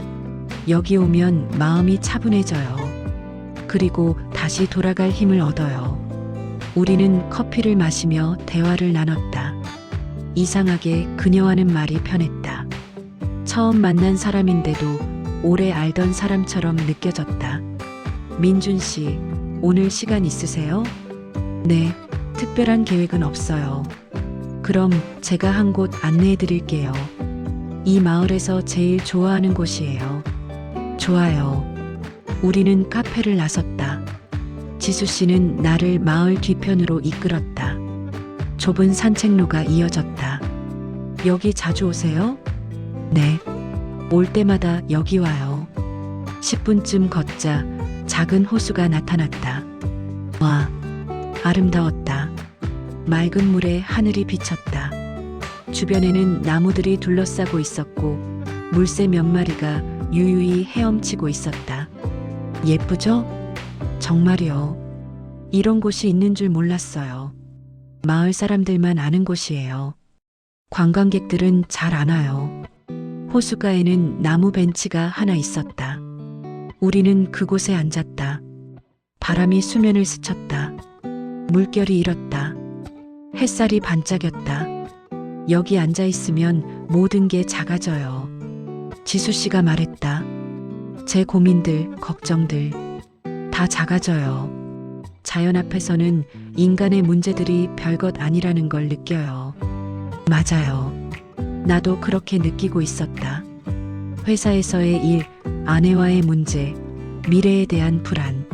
여기 오면 마음이 차분해져요. 그리고 다시 돌아갈 힘을 얻어요. 우리는 커피를 마시며 대화를 나눴다. 이상하게 그녀와는 말이 편했다. 처음 만난 사람인데도 오래 알던 사람처럼 느껴졌다. 민준 씨, 오늘 시간 있으세요? 네, 특별한 계획은 없어요. 그럼 제가 한 곳 안내해 드릴게요. 이 마을에서 제일 좋아하는 곳이에요. 좋아요. 우리는 카페를 나섰다. 지수 씨는 나를 마을 뒤편으로 이끌었다. 좁은 산책로가 이어졌다. 여기 자주 오세요? 네. 올 때마다 여기 와요. 10분쯤 걷자 작은 호수가 나타났다. 와, 아름다웠다. 맑은 물에 하늘이 비쳤다. 주변에는 나무들이 둘러싸고 있었고 물새 몇 마리가 유유히 헤엄치고 있었다. 예쁘죠? 정말요. 이런 곳이 있는 줄 몰랐어요. 마을 사람들만 아는 곳이에요. 관광객들은 잘 안 와요. 호수가에는 나무 벤치가 하나 있었다. 우리는 그곳에 앉았다. 바람이 수면을 스쳤다. 물결이 일었다. 햇살이 반짝였다. 여기 앉아 있으면 모든 게 작아져요. 지수 씨가 말했다. 제 고민들, 걱정들 다 작아져요. 자연 앞에서는 인간의 문제들이 별것 아니라는 걸 느껴요. 맞아요. 나도 그렇게 느끼고 있었다. 회사에서의 일, 아내와의 문제, 미래에 대한 불안.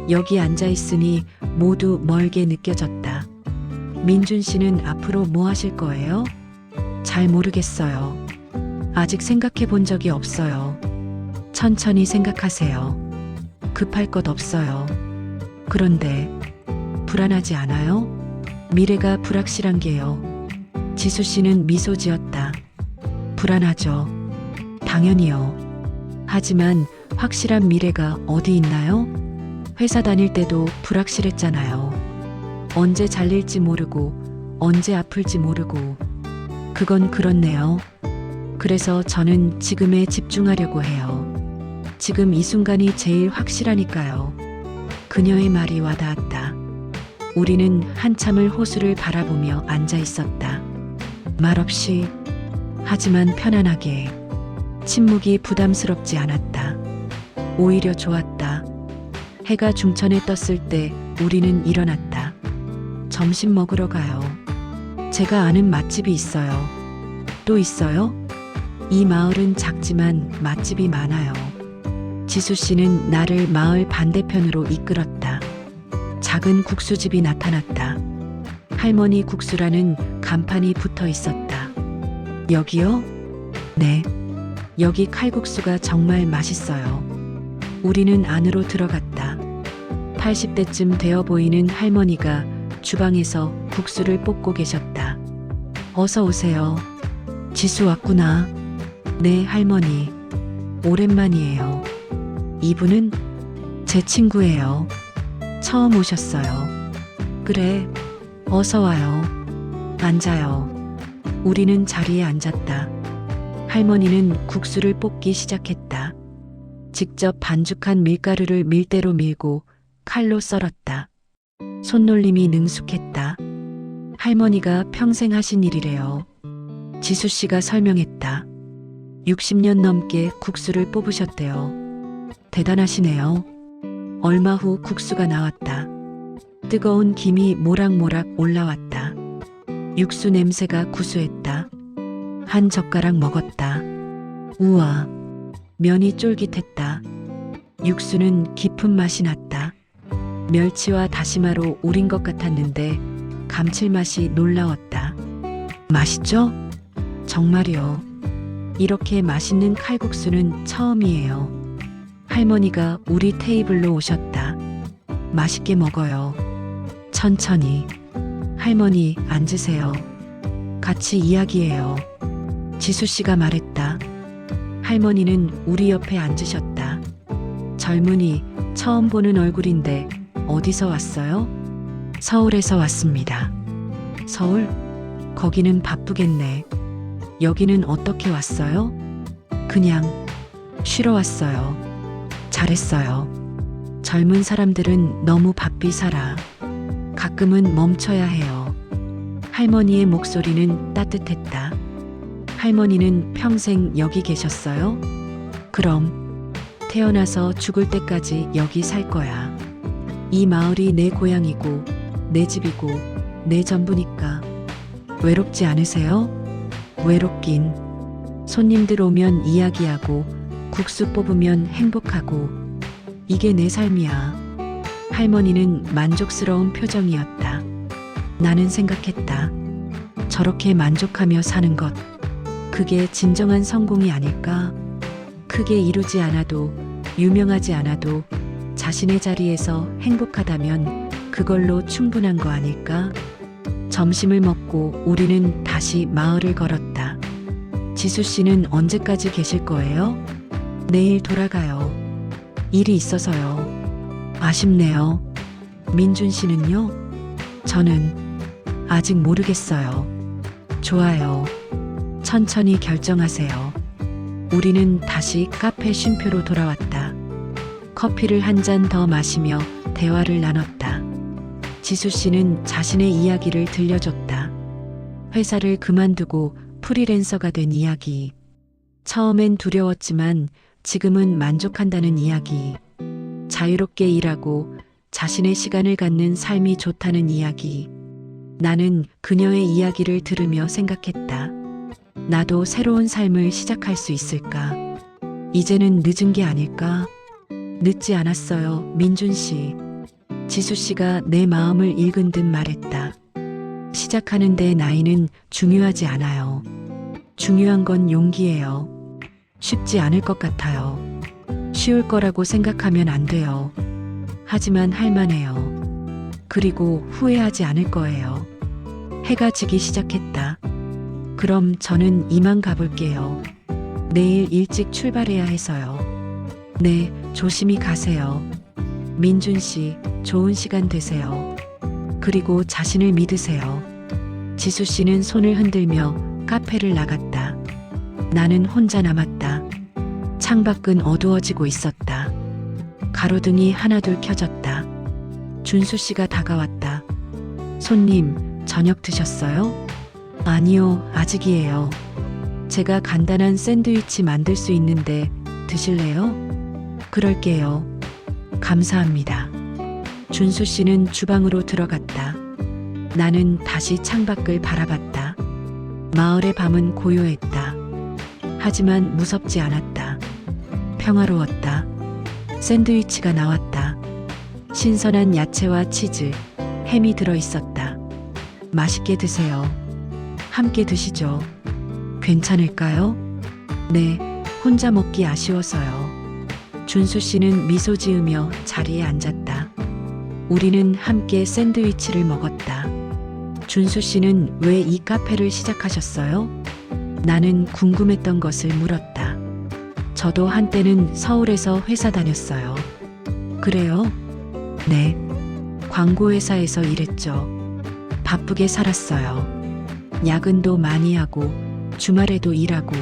여기 앉아 있으니 모두 멀게 느껴졌다. 민준 씨는 앞으로 뭐 하실 거예요? 잘 모르겠어요. 아직 생각해 본 적이 없어요. 천천히 생각하세요. 급할 것 없어요. 그런데 불안하지 않아요? 미래가 불확실한 게요. 지수 씨는 미소 지었다. 불안하죠. 당연히요. 하지만 확실한 미래가 어디 있나요? 회사 다닐 때도 불확실했잖아요. 언제 잘릴지 모르고 언제 아플지 모르고. 그건 그렇네요. 그래서 저는 지금에 집중하려고 해요. 지금 이 순간이 제일 확실하니까요. 그녀의 말이 와닿았다. 우리는 한참을 호수를 바라보며 앉아 있었다. 말없이, 하지만 편안하게. 침묵이 부담스럽지 않았다. 오히려 좋았다. 해가 중천에 떴을 때 우리는 일어났다. 점심 먹으러 가요. 제가 아는 맛집이 있어요. 또 있어요? 이 마을은 작지만 맛집이 많아요. 지수 씨는 나를 마을 반대편으로 이끌었다. 작은 국수집이 나타났다. 할머니 국수라는 간판이 붙어 있었다. 여기요? 네. 여기 칼국수가 정말 맛있어요. 우리는 안으로 들어갔다. 80대쯤 되어 보이는 할머니가 주방에서 국수를 볶고 계셨다. 어서 오세요. 지수 왔구나. 네, 할머니. 오랜만이에요. 이분은 제 친구예요. 처음 오셨어요. 그래, 어서 와요. 앉아요. 우리는 자리에 앉았다. 할머니는 국수를 볶기 시작했다. 직접 반죽한 밀가루를 밀대로 밀고 칼로 썰었다. 손놀림이 능숙했다. 할머니가 평생 하신 일이래요. 지수 씨가 설명했다. 60년 넘게 국수를 뽑으셨대요. 대단하시네요. 얼마 후 국수가 나왔다. 뜨거운 김이 모락모락 올라왔다. 육수 냄새가 구수했다. 한 젓가락 먹었다. 우와, 면이 쫄깃했다. 육수는 깊은 맛이 났다. 멸치와 다시마로 우린 것 같았는데 감칠맛이 놀라웠다. 맛있죠? 정말이요. 이렇게 맛있는 칼국수는 처음이에요. 할머니가 우리 테이블로 오셨다. 맛있게 먹어요. 천천히. 할머니, 앉으세요. 같이 이야기해요. 지수 씨가 말했다. 할머니는 우리 옆에 앉으셨다. 젊은이, 처음 보는 얼굴인데 어디서 왔어요? 서울에서 왔습니다. 서울? 거기는 바쁘겠네. 여기는 어떻게 왔어요? 그냥 쉬러 왔어요. 잘했어요. 젊은 사람들은 너무 바삐 살아. 가끔은 멈춰야 해요. 할머니의 목소리는 따뜻했다. 할머니는 평생 여기 계셨어요? 그럼 태어나서 죽을 때까지 여기 살 거야. 이 마을이 내 고향이고 내 집이고 내 전부니까. 외롭지 않으세요? 외롭긴. 손님들 오면 이야기하고 국수 뽑으면 행복하고 이게 내 삶이야. 할머니는 만족스러운 표정이었다. 나는 생각했다. 저렇게 만족하며 사는 것. 그게 진정한 성공이 아닐까? 크게 이루지 않아도 유명하지 않아도 자신의 자리에서 행복하다면 그걸로 충분한 거 아닐까? 점심을 먹고 우리는 다시 마을을 걸었다. 지수 씨는 언제까지 계실 거예요? 내일 돌아가요. 일이 있어서요. 아쉽네요. 민준 씨는요? 저는 아직 모르겠어요. 좋아요. 천천히 결정하세요. 우리는 다시 카페 쉼표로 돌아왔다. 커피를 한 잔 더 마시며 대화를 나눴다. 지수 씨는 자신의 이야기를 들려줬다. 회사를 그만두고 프리랜서가 된 이야기. 처음엔 두려웠지만 지금은 만족한다는 이야기. 자유롭게 일하고 자신의 시간을 갖는 삶이 좋다는 이야기. 나는 그녀의 이야기를 들으며 생각했다. 나도 새로운 삶을 시작할 수 있을까? 이제는 늦은 게 아닐까? 늦지 않았어요, 민준 씨. 지수 씨가 내 마음을 읽은 듯 말했다. 시작하는데 나이는 중요하지 않아요. 중요한 건 용기예요. 쉽지 않을 것 같아요. 쉬울 거라고 생각하면 안 돼요. 하지만 할만해요. 그리고 후회하지 않을 거예요. 해가 지기 시작했다. 그럼 저는 이만 가볼게요. 내일 일찍 출발해야 해서요. 네, 조심히 가세요. 민준 씨, 좋은 시간 되세요. 그리고 자신을 믿으세요. 지수 씨는 손을 흔들며 카페를 나갔다. 나는 혼자 남았다. 창밖은 어두워지고 있었다. 가로등이 하나둘 켜졌다. 준수 씨가 다가왔다. 손님, 저녁 드셨어요? 아니요, 아직이에요. 제가 간단한 샌드위치 만들 수 있는데 드실래요? 그럴게요. 감사합니다. 준수 씨는 주방으로 들어갔다. 나는 다시 창밖을 바라봤다. 마을의 밤은 고요했다. 하지만 무섭지 않았다. 평화로웠다. 샌드위치가 나왔다. 신선한 야채와 치즈, 햄이 들어있었다. 맛있게 드세요. 함께 드시죠. 괜찮을까요? 네, 혼자 먹기 아쉬워서요. 준수 씨는 미소 지으며 자리에 앉았다. 우리는 함께 샌드위치를 먹었다. 준수 씨는 왜 이 카페를 시작하셨어요? 나는 궁금했던 것을 물었다. 저도 한때는 서울에서 회사 다녔어요. 그래요? 네. 광고회사에서 일했죠. 바쁘게 살았어요. 야근도 많이 하고 주말에도 일하고.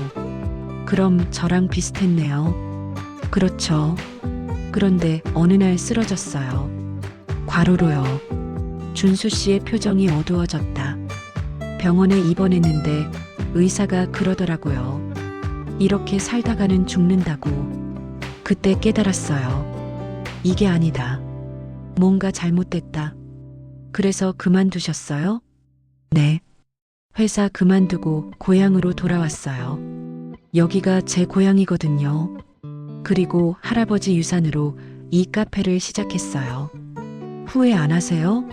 그럼 저랑 비슷했네요. 그렇죠. 그런데 어느 날 쓰러졌어요. 과로로요. 준수 씨의 표정이 어두워졌다. 병원에 입원했는데 의사가 그러더라고요. 이렇게 살다가는 죽는다고. 그때 깨달았어요. 이게 아니다. 뭔가 잘못됐다. 그래서 그만두셨어요? 네. 회사 그만두고 고향으로 돌아왔어요. 여기가 제 고향이거든요. 그리고 할아버지 유산으로 이 카페를 시작했어요. 후회 안 하세요?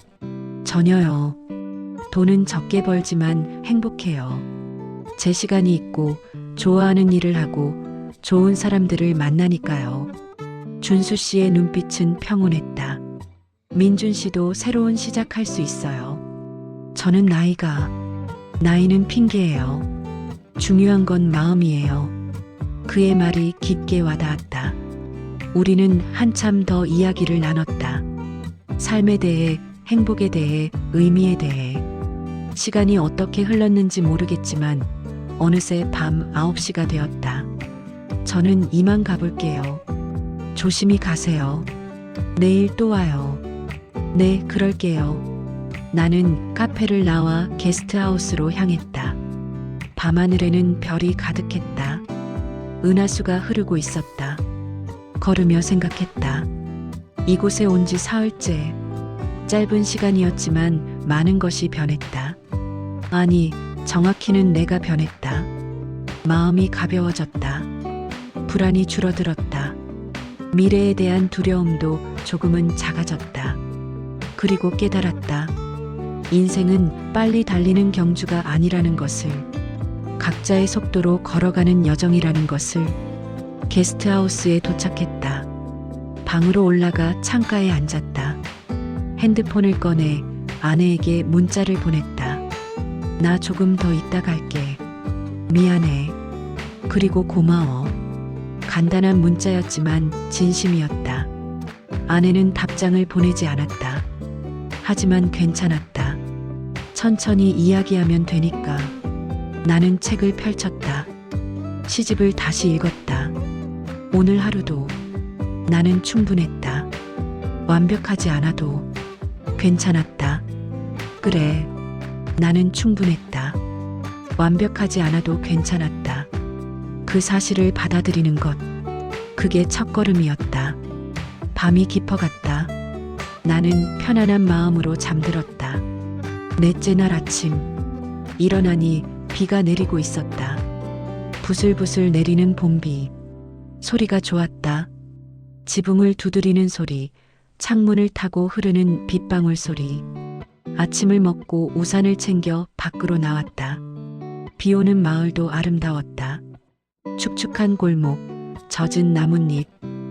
전혀요. 돈은 적게 벌지만 행복해요. 제 시간이 있고 좋아하는 일을 하고 좋은 사람들을 만나니까요. 준수 씨의 눈빛은 평온했다. 민준 씨도 새로운 시작할 수 있어요. 저는 나이는 핑계예요. 중요한 건 마음이에요. 그의 말이 깊게 와닿았다. 우리는 한참 더 이야기를 나눴다. 삶에 대해, 행복에 대해, 의미에 대해. 시간이 어떻게 흘렀는지 모르겠지만 어느새 밤 9시가 되었다. 저는 이만 가볼게요. 조심히 가세요. 내일 또 와요. 네, 그럴게요. 나는 카페를 나와 게스트하우스로 향했다. 밤하늘에는 별이 가득했다. 은하수가 흐르고 있었다. 걸으며 생각했다. 이곳에 온 지 사흘째. 짧은 시간이었지만 많은 것이 변했다. 아니, 정확히는 내가 변했다. 마음이 가벼워졌다. 불안이 줄어들었다. 미래에 대한 두려움도 조금은 작아졌다. 그리고 깨달았다. 인생은 빨리 달리는 경주가 아니라는 것을, 각자의 속도로 걸어가는 여정이라는 것을. 게스트하우스에 도착했다. 방으로 올라가 창가에 앉았다. 핸드폰을 꺼내 아내에게 문자를 보냈다. 나 조금 더 있다 갈게. 미안해. 그리고 고마워. 간단한 문자였지만 진심이었다. 아내는 답장을 보내지 않았다. 하지만 괜찮았다. 천천히 이야기하면 되니까. 나는 책을 펼쳤다. 시집을 다시 읽었다. 오늘 하루도 나는 충분했다. 완벽하지 않아도 괜찮았다. 그래, 나는 충분했다. 완벽하지 않아도 괜찮았다. 그 사실을 받아들이는 것, 그게 첫걸음이었다. 밤이 깊어갔다. 나는 편안한 마음으로 잠들었다. 넷째 날 아침, 일어나니 비가 내리고 있었다. 부슬부슬 내리는 봄비. 소리가 좋았다. 지붕을 두드리는 소리, 창문을 타고 흐르는 빗방울 소리. 아침을 먹고 우산을 챙겨 밖으로 나왔다. 비 오는 마을도 아름다웠다. 축축한 골목, 젖은 나뭇잎,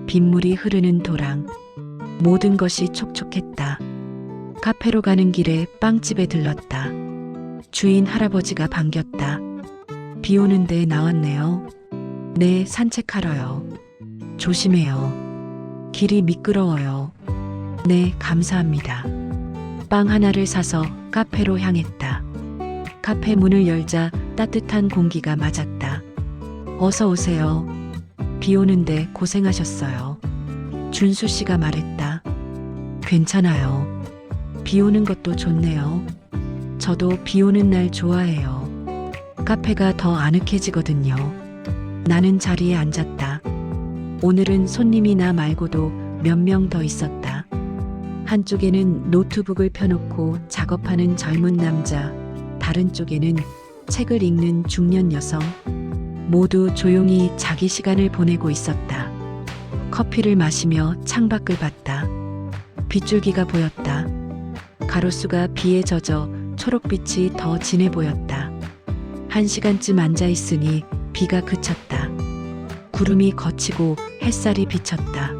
빗물이 흐르는 도랑. 모든 것이 촉촉했다. 카페로 가는 길에 빵집에 들렀다. 주인 할아버지가 반겼다. 비 오는데 나왔네요. 네, 산책하러요. 조심해요. 길이 미끄러워요. 네, 감사합니다. 빵 하나를 사서 카페로 향했다. 카페 문을 열자 따뜻한 공기가 맞았다. 어서 오세요. 비 오는데 고생하셨어요. 준수 씨가 말했다. 괜찮아요. 비 오는 것도 좋네요. 저도 비 오는 날 좋아해요. 카페가 더 아늑해지거든요. 나는 자리에 앉았다. 오늘은 손님이 나 말고도 몇 명 더 있었다. 한쪽에는 노트북을 펴놓고 작업하는 젊은 남자, 다른 쪽에는 책을 읽는 중년 여성. 모두 조용히 자기 시간을 보내고 있었다. 커피를 마시며 창밖을 봤다. 빗줄기가 보였다. 가로수가 비에 젖어 초록빛이 더 진해 보였다. 1시간쯤 앉아 있으니 비가 그쳤다. 구름이 걷히고 햇살이 비쳤다.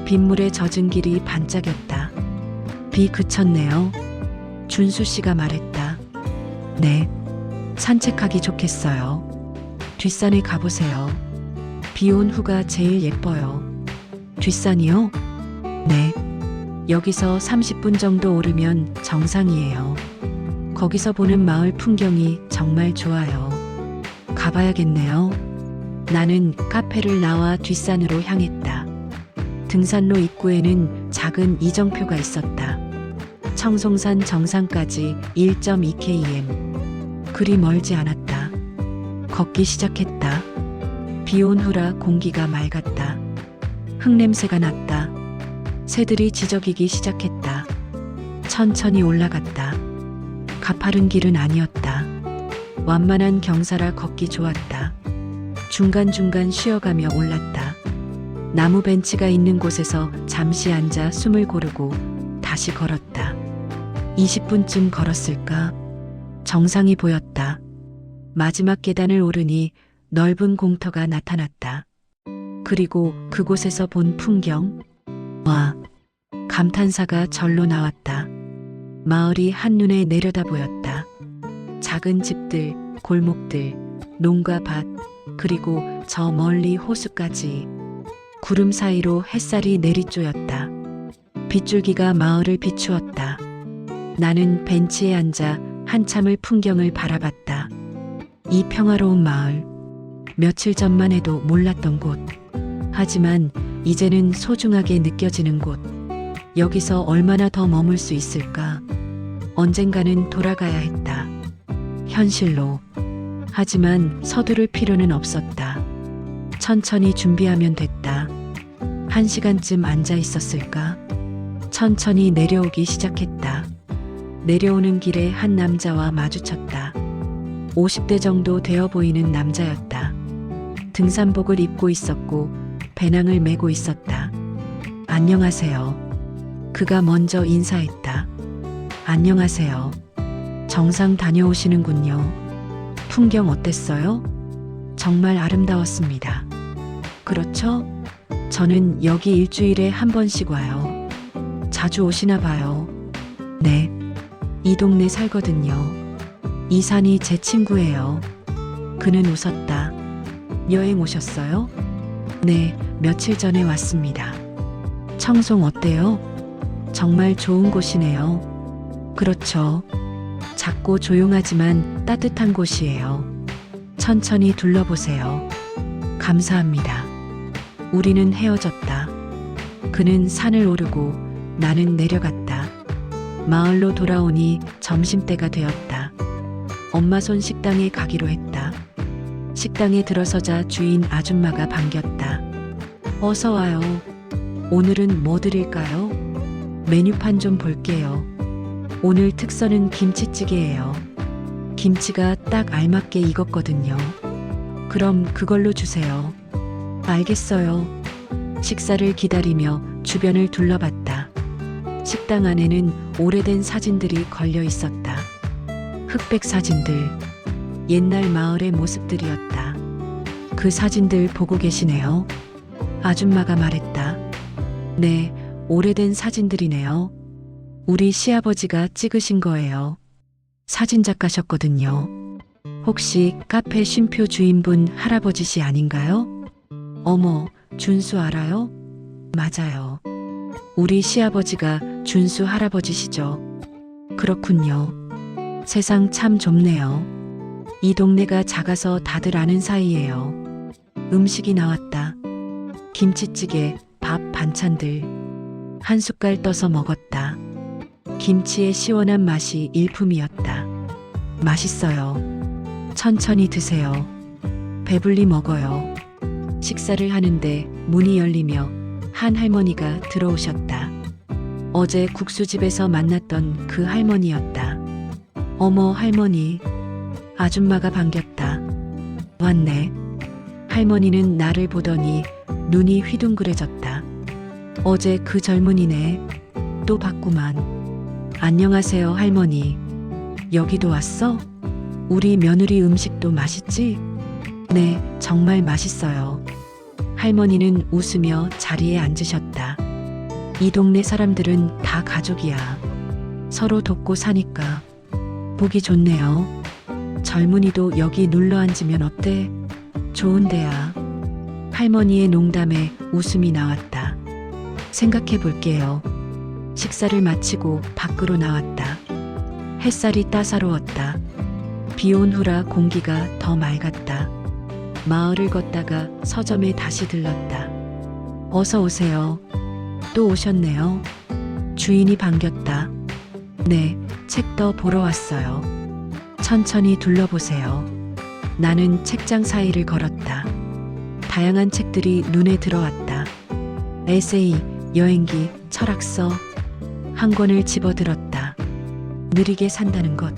빗물에 젖은 길이 반짝였다. 비 그쳤네요. 준수 씨가 말했다. 네, 산책하기 좋겠어요. 뒷산에 가보세요. 비 온 후가 제일 예뻐요. 뒷산이요? 네. 여기서 30분 정도 오르면 정상이에요. 거기서 보는 마을 풍경이 정말 좋아요. 가봐야겠네요. 나는 카페를 나와 뒷산으로 향했다. 등산로 입구에는 작은 이정표가 있었다. 청송산 정상까지 1.2km. 그리 멀지 않았다. 걷기 시작했다. 비 온 후라 공기가 맑았다. 흙냄새가 났다. 새들이 지저귀기 시작했다. 천천히 올라갔다. 가파른 길은 아니었다. 완만한 경사라 걷기 좋았다. 중간중간 쉬어가며 올랐다. 나무 벤치가 있는 곳에서 잠시 앉아 숨을 고르고 다시 걸었다. 20분쯤 걸었을까? 정상이 보였다. 마지막 계단을 오르니 넓은 공터가 나타났다. 그리고 그곳에서 본 풍경? 와, 감탄사가 절로 나왔다. 마을이 한눈에 내려다 보였다. 작은 집들, 골목들, 농가 밭, 그리고 저 멀리 호수까지. 구름 사이로 햇살이 내리쬐었다. 빗줄기가 마을을 비추었다. 나는 벤치에 앉아 한참을 풍경을 바라봤다. 이 평화로운 마을, 며칠 전만 해도 몰랐던 곳. 하지만 이제는 소중하게 느껴지는 곳. 여기서 얼마나 더 머물 수 있을까? 언젠가는 돌아가야 했다. 현실로. 하지만 서두를 필요는 없었다. 천천히 준비하면 됐다. 1시간쯤 앉아 있었을까? 천천히 내려오기 시작했다. 내려오는 길에 한 남자와 마주쳤다. 50대 정도 되어 보이는 남자였다. 등산복을 입고 있었고 배낭을 메고 있었다. 안녕하세요. 그가 먼저 인사했다. 안녕하세요. 정상 다녀오시는군요. 풍경 어땠어요? 정말 아름다웠습니다. 그렇죠? 저는 여기 일주일에 한 번씩 와요. 자주 오시나 봐요. 네. 이 동네 살거든요. 이 산이 제 친구예요. 그는 웃었다. 여행 오셨어요? 네, 며칠 전에 왔습니다. 청송 어때요? 정말 좋은 곳이네요. 그렇죠. 작고 조용하지만 따뜻한 곳이에요. 천천히 둘러보세요. 감사합니다. 우리는 헤어졌다. 그는 산을 오르고 나는 내려갔다. 마을로 돌아오니 점심때가 되었다. 엄마 손 식당에 가기로 했다. 식당에 들어서자 주인 아줌마가 반겼다. 어서 와요. 오늘은 뭐 드릴까요? 메뉴판 좀 볼게요. 오늘 특선은 김치찌개예요. 김치가 딱 알맞게 익었거든요. 그럼 그걸로 주세요. 알겠어요. 식사를 기다리며 주변을 둘러봤다. 식당 안에는 오래된 사진들이 걸려 있었다. 흑백 사진들. 옛날 마을의 모습들이었다. 그 사진들 보고 계시네요. 아줌마가 말했다. 네, 오래된 사진들이네요. 우리 시아버지가 찍으신 거예요. 사진작가셨거든요. 혹시 카페 쉼표 주인분 할아버지시 아닌가요? 어머, 준수 알아요? 맞아요. 우리 시아버지가 준수 할아버지시죠. 그렇군요. 세상 참 좁네요. 이 동네가 작아서 다들 아는 사이예요. 음식이 나왔다. 김치찌개, 밥, 반찬들. 한 숟갈 떠서 먹었다. 김치의 시원한 맛이 일품이었다. 맛있어요. 천천히 드세요. 배불리 먹어요. 식사를 하는데 문이 열리며 한 할머니가 들어오셨다. 어제 국수집에서 만났던 그 할머니였다. 어머, 할머니. 아줌마가 반겼다. 왔네. 할머니는 나를 보더니 눈이 휘둥그레졌다. 어제 그 젊은이네. 또 봤구만. 안녕하세요, 할머니. 여기도 왔어? 우리 며느리 음식도 맛있지? 네, 정말 맛있어요. 할머니는 웃으며 자리에 앉으셨다. 이 동네 사람들은 다 가족이야. 서로 돕고 사니까. 보기 좋네요. 젊은이도 여기 눌러 앉으면 어때? 좋은 데야. 할머니의 농담에 웃음이 나왔다. 생각해 볼게요. 식사를 마치고 밖으로 나왔다. 햇살이 따사로웠다. 비 온 후라 공기가 더 맑았다. 마을을 걷다가 서점에 다시 들렀다. 어서 오세요. 또 오셨네요. 주인이 반겼다. 네, 책 더 보러 왔어요. 천천히 둘러보세요. 나는 책장 사이를 걸었다. 다양한 책들이 눈에 들어왔다. 에세이, 여행기, 철학서. 한 권을 집어들었다. 느리게 산다는 것.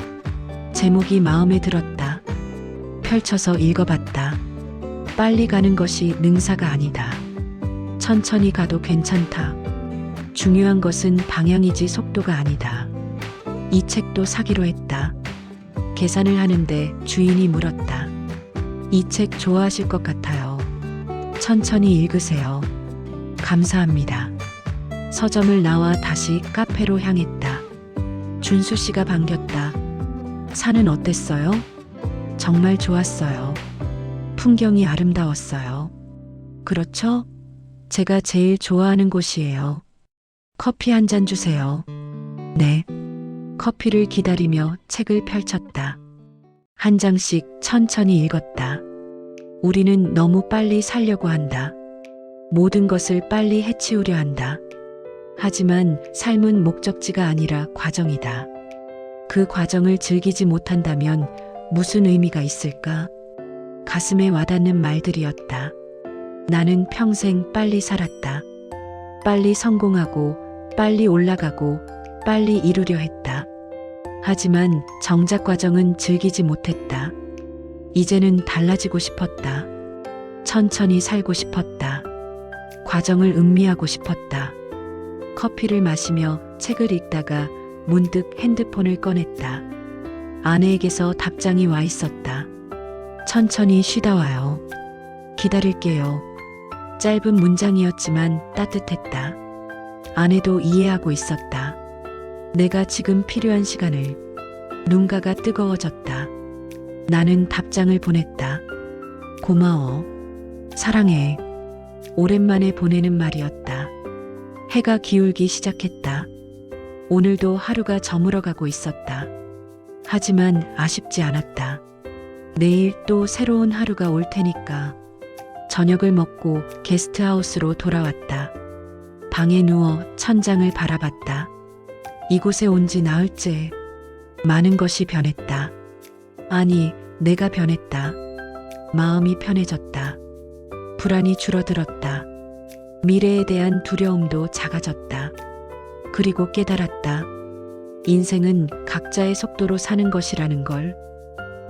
제목이 마음에 들었다. 펼쳐서 읽어봤다. 빨리 가는 것이 능사가 아니다. 천천히 가도 괜찮다. 중요한 것은 방향이지 속도가 아니다. 이 책도 사기로 했다. 계산을 하는데 주인이 물었다. 이 책 좋아하실 것 같아요. 천천히 읽으세요. 감사합니다. 서점을 나와 다시 카페로 향했다. 준수 씨가 반겼다. 산은 어땠어요? 정말 좋았어요. 풍경이 아름다웠어요. 그렇죠? 제가 제일 좋아하는 곳이에요. 커피 한 잔 주세요. 네. 커피를 기다리며 책을 펼쳤다. 한 장씩 천천히 읽었다. 우리는 너무 빨리 살려고 한다. 모든 것을 빨리 해치우려 한다. 하지만 삶은 목적지가 아니라 과정이다. 그 과정을 즐기지 못한다면 무슨 의미가 있을까? 가슴에 와닿는 말들이었다. 나는 평생 빨리 살았다. 빨리 성공하고, 빨리 올라가고, 빨리 이루려 했다. 하지만 정작 과정은 즐기지 못했다. 이제는 달라지고 싶었다. 천천히 살고 싶었다. 과정을 음미하고 싶었다. 커피를 마시며 책을 읽다가 문득 핸드폰을 꺼냈다. 아내에게서 답장이 와 있었다. 천천히 쉬다 와요. 기다릴게요. 짧은 문장이었지만 따뜻했다. 아내도 이해하고 있었다. 내가 지금 필요한 시간을. 눈가가 뜨거워졌다. 나는 답장을 보냈다. 고마워. 사랑해. 오랜만에 보내는 말이었다. 해가 기울기 시작했다. 오늘도 하루가 저물어가고 있었다. 하지만 아쉽지 않았다. 내일 또 새로운 하루가 올 테니까. 저녁을 먹고 게스트하우스로 돌아왔다. 방에 누워 천장을 바라봤다. 이곳에 온 지 나흘째. 많은 것이 변했다. 아니, 내가 변했다. 마음이 편해졌다. 불안이 줄어들었다. 미래에 대한 두려움도 작아졌다. 그리고 깨달았다. 인생은 각자의 속도로 사는 것이라는 걸.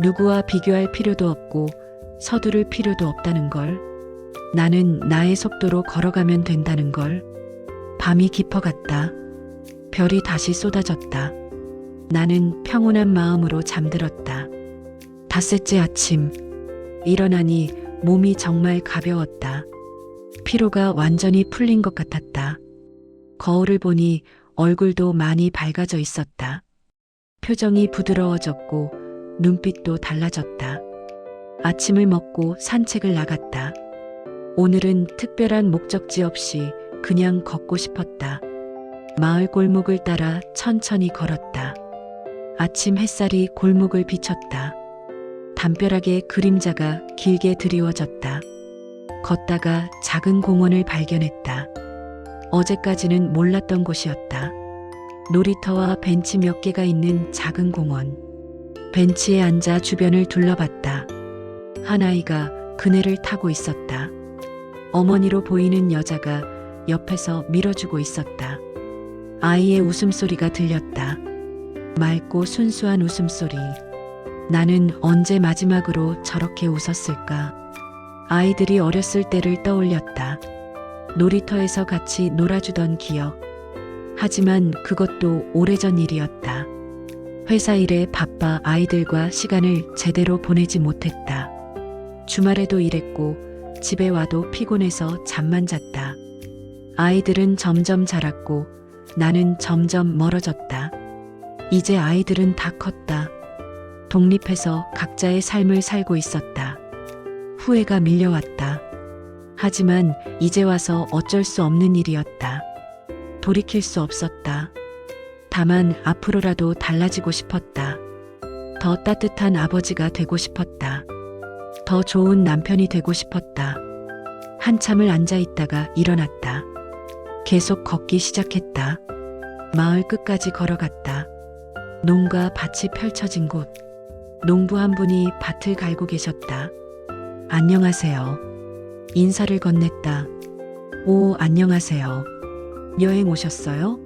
누구와 비교할 필요도 없고 서두를 필요도 없다는 걸. 나는 나의 속도로 걸어가면 된다는 걸. 밤이 깊어갔다. 별이 다시 쏟아졌다. 나는 평온한 마음으로 잠들었다. 닷새째 아침. 일어나니 몸이 정말 가벼웠다. 피로가 완전히 풀린 것 같았다. 거울을 보니 얼굴도 많이 밝아져 있었다. 표정이 부드러워졌고 눈빛도 달라졌다. 아침을 먹고 산책을 나갔다. 오늘은 특별한 목적지 없이 그냥 걷고 싶었다. 마을 골목을 따라 천천히 걸었다. 아침 햇살이 골목을 비쳤다. 담벼락에 그림자가 길게 드리워졌다. 걷다가 작은 공원을 발견했다. 어제까지는 몰랐던 곳이었다. 놀이터와 벤치 몇 개가 있는 작은 공원. 벤치에 앉아 주변을 둘러봤다. 한 아이가 그네를 타고 있었다. 어머니로 보이는 여자가 옆에서 밀어주고 있었다. 아이의 웃음소리가 들렸다. 맑고 순수한 웃음소리. 나는 언제 마지막으로 저렇게 웃었을까? 아이들이 어렸을 때를 떠올렸다. 놀이터에서 같이 놀아주던 기억. 하지만 그것도 오래전 일이었다. 회사 일에 바빠 아이들과 시간을 제대로 보내지 못했다. 주말에도 일했고 집에 와도 피곤해서 잠만 잤다. 아이들은 점점 자랐고 나는 점점 멀어졌다. 이제 아이들은 다 컸다. 독립해서 각자의 삶을 살고 있었다. 후회가 밀려왔다. 하지만 이제 와서 어쩔 수 없는 일이었다. 돌이킬 수 없었다. 다만 앞으로라도 달라지고 싶었다. 더 따뜻한 아버지가 되고 싶었다. 더 좋은 남편이 되고 싶었다. 한참을 앉아 있다가 일어났다. 계속 걷기 시작했다. 마을 끝까지 걸어갔다. 농가 밭이 펼쳐진 곳. 농부 한 분이 밭을 갈고 계셨다. 안녕하세요. 인사를 건넸다. 오, 안녕하세요. 여행 오셨어요?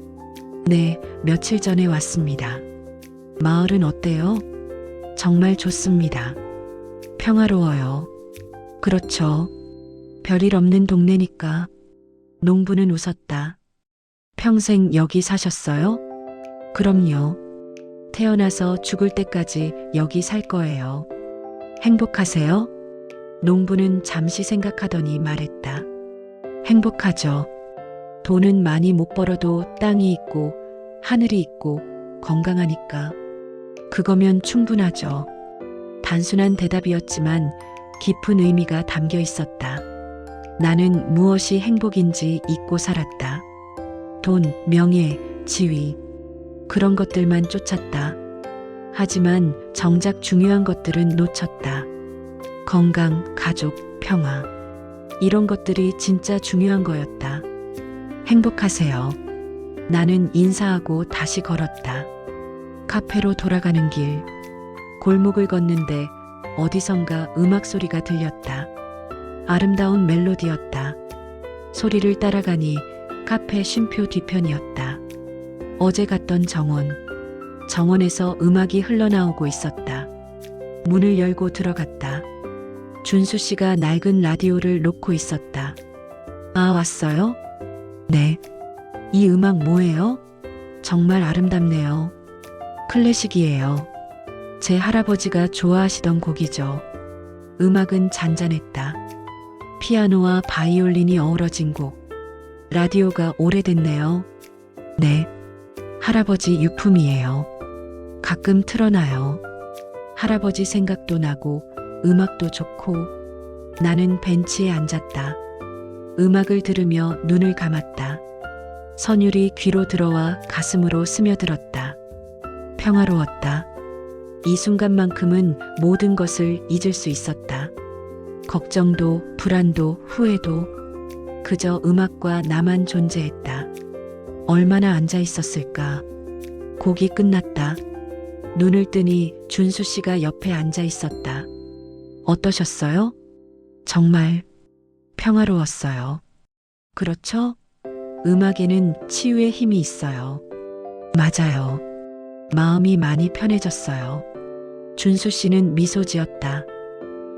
네, 며칠 전에 왔습니다. 마을은 어때요? 정말 좋습니다. 평화로워요. 그렇죠. 별일 없는 동네니까. 농부는 웃었다. 평생 여기 사셨어요? 그럼요. 태어나서 죽을 때까지 여기 살 거예요. 행복하세요? 농부는 잠시 생각하더니 말했다. 행복하죠. 돈은 많이 못 벌어도 땅이 있고 하늘이 있고 건강하니까. 그거면 충분하죠. 단순한 대답이었지만 깊은 의미가 담겨 있었다. 나는 무엇이 행복인지 잊고 살았다. 돈, 명예, 지위. 그런 것들만 쫓았다. 하지만 정작 중요한 것들은 놓쳤다. 건강, 가족, 평화. 이런 것들이 진짜 중요한 거였다. 행복하세요. 나는 인사하고 다시 걸었다. 카페로 돌아가는 길. 골목을 걷는데 어디선가 음악 소리가 들렸다. 아름다운 멜로디였다. 소리를 따라가니 카페 쉼표 뒤편이었다. 어제 갔던 정원. 정원에서 음악이 흘러나오고 있었다. 문을 열고 들어갔다. 준수 씨가 낡은 라디오를 놓고 있었다. 아, 왔어요? 네. 이 음악 뭐예요? 정말 아름답네요. 클래식이에요. 제 할아버지가 좋아하시던 곡이죠. 음악은 잔잔했다. 피아노와 바이올린이 어우러진 곡. 라디오가 오래됐네요. 네. 할아버지 유품이에요. 가끔 틀어놔요. 할아버지 생각도 나고 음악도 좋고. 나는 벤치에 앉았다. 음악을 들으며 눈을 감았다. 선율이 귀로 들어와 가슴으로 스며들었다. 평화로웠다. 이 순간만큼은 모든 것을 잊을 수 있었다. 걱정도, 불안도, 후회도. 그저 음악과 나만 존재했다. 얼마나 앉아 있었을까. 곡이 끝났다. 눈을 뜨니 준수 씨가 옆에 앉아 있었다. 어떠셨어요? 정말 평화로웠어요. 그렇죠? 음악에는 치유의 힘이 있어요. 맞아요. 마음이 많이 편해졌어요. 준수 씨는 미소 지었다.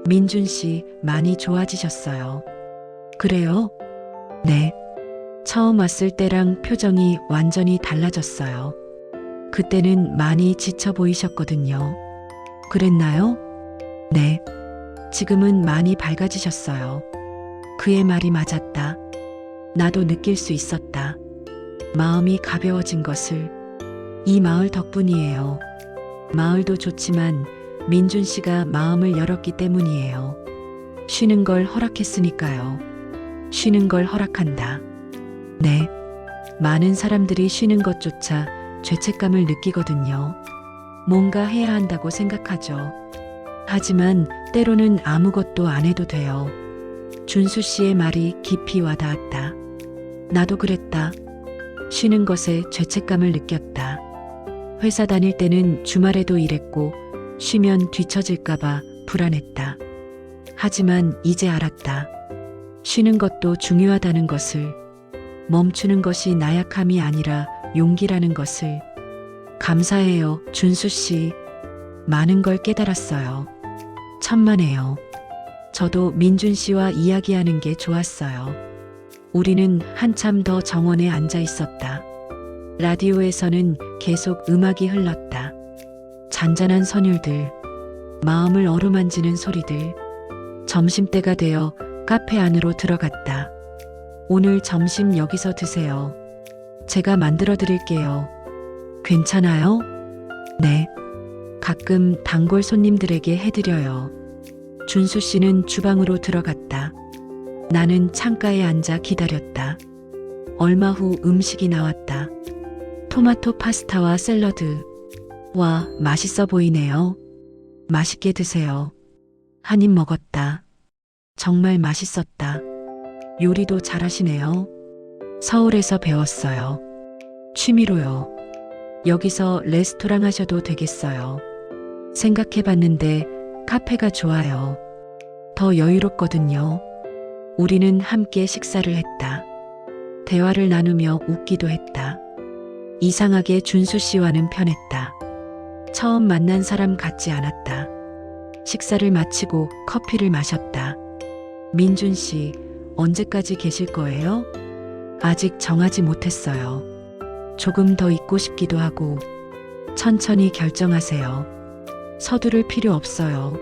민준 씨, 많이 좋아지셨어요. 그래요? 네. 처음 왔을 때랑 표정이 완전히 달라졌어요. 그때는 많이 지쳐 보이셨거든요. 그랬나요? 네. 지금은 많이 밝아지셨어요. 그의 말이 맞았다. 나도 느낄 수 있었다. 마음이 가벼워진 것을. 이 마을 덕분이에요. 마을도 좋지만 민준 씨가 마음을 열었기 때문이에요. 쉬는 걸 허락했으니까요. 쉬는 걸 허락한다. 네. 많은 사람들이 쉬는 것조차 죄책감을 느끼거든요. 뭔가 해야 한다고 생각하죠. 하지만 때로는 아무것도 안 해도 돼요. 준수 씨의 말이 깊이 와닿았다. 나도 그랬다. 쉬는 것에 죄책감을 느꼈다. 회사 다닐 때는 주말에도 일했고 쉬면 뒤처질까봐 불안했다. 하지만 이제 알았다. 쉬는 것도 중요하다는 것을. 멈추는 것이 나약함이 아니라 용기라는 것을. 감사해요, 준수 씨. 많은 걸 깨달았어요. 천만에요. 저도 민준 씨와 이야기하는 게 좋았어요. 우리는 한참 더 정원에 앉아 있었다. 라디오에서는 계속 음악이 흘렀다. 잔잔한 선율들, 마음을 어루만지는 소리들. 점심때가 되어 카페 안으로 들어갔다. 오늘 점심 여기서 드세요. 제가 만들어 드릴게요. 괜찮아요? 네. 가끔 단골 손님들에게 해드려요. 준수 씨는 주방으로 들어갔다. 나는 창가에 앉아 기다렸다. 얼마 후 음식이 나왔다. 토마토 파스타와 샐러드. 와, 맛있어 보이네요. 맛있게 드세요. 한 입 먹었다. 정말 맛있었다. 요리도 잘하시네요. 서울에서 배웠어요. 취미로요. 여기서 레스토랑 하셔도 되겠어요. 생각해봤는데 카페가 좋아요. 더 여유롭거든요. 우리는 함께 식사를 했다. 대화를 나누며 웃기도 했다. 이상하게 준수 씨와는 편했다. 처음 만난 사람 같지 않았다. 식사를 마치고 커피를 마셨다. 민준 씨, 언제까지 계실 거예요? 아직 정하지 못했어요. 조금 더 있고 싶기도 하고. 천천히 결정하세요. 서두를 필요 없어요.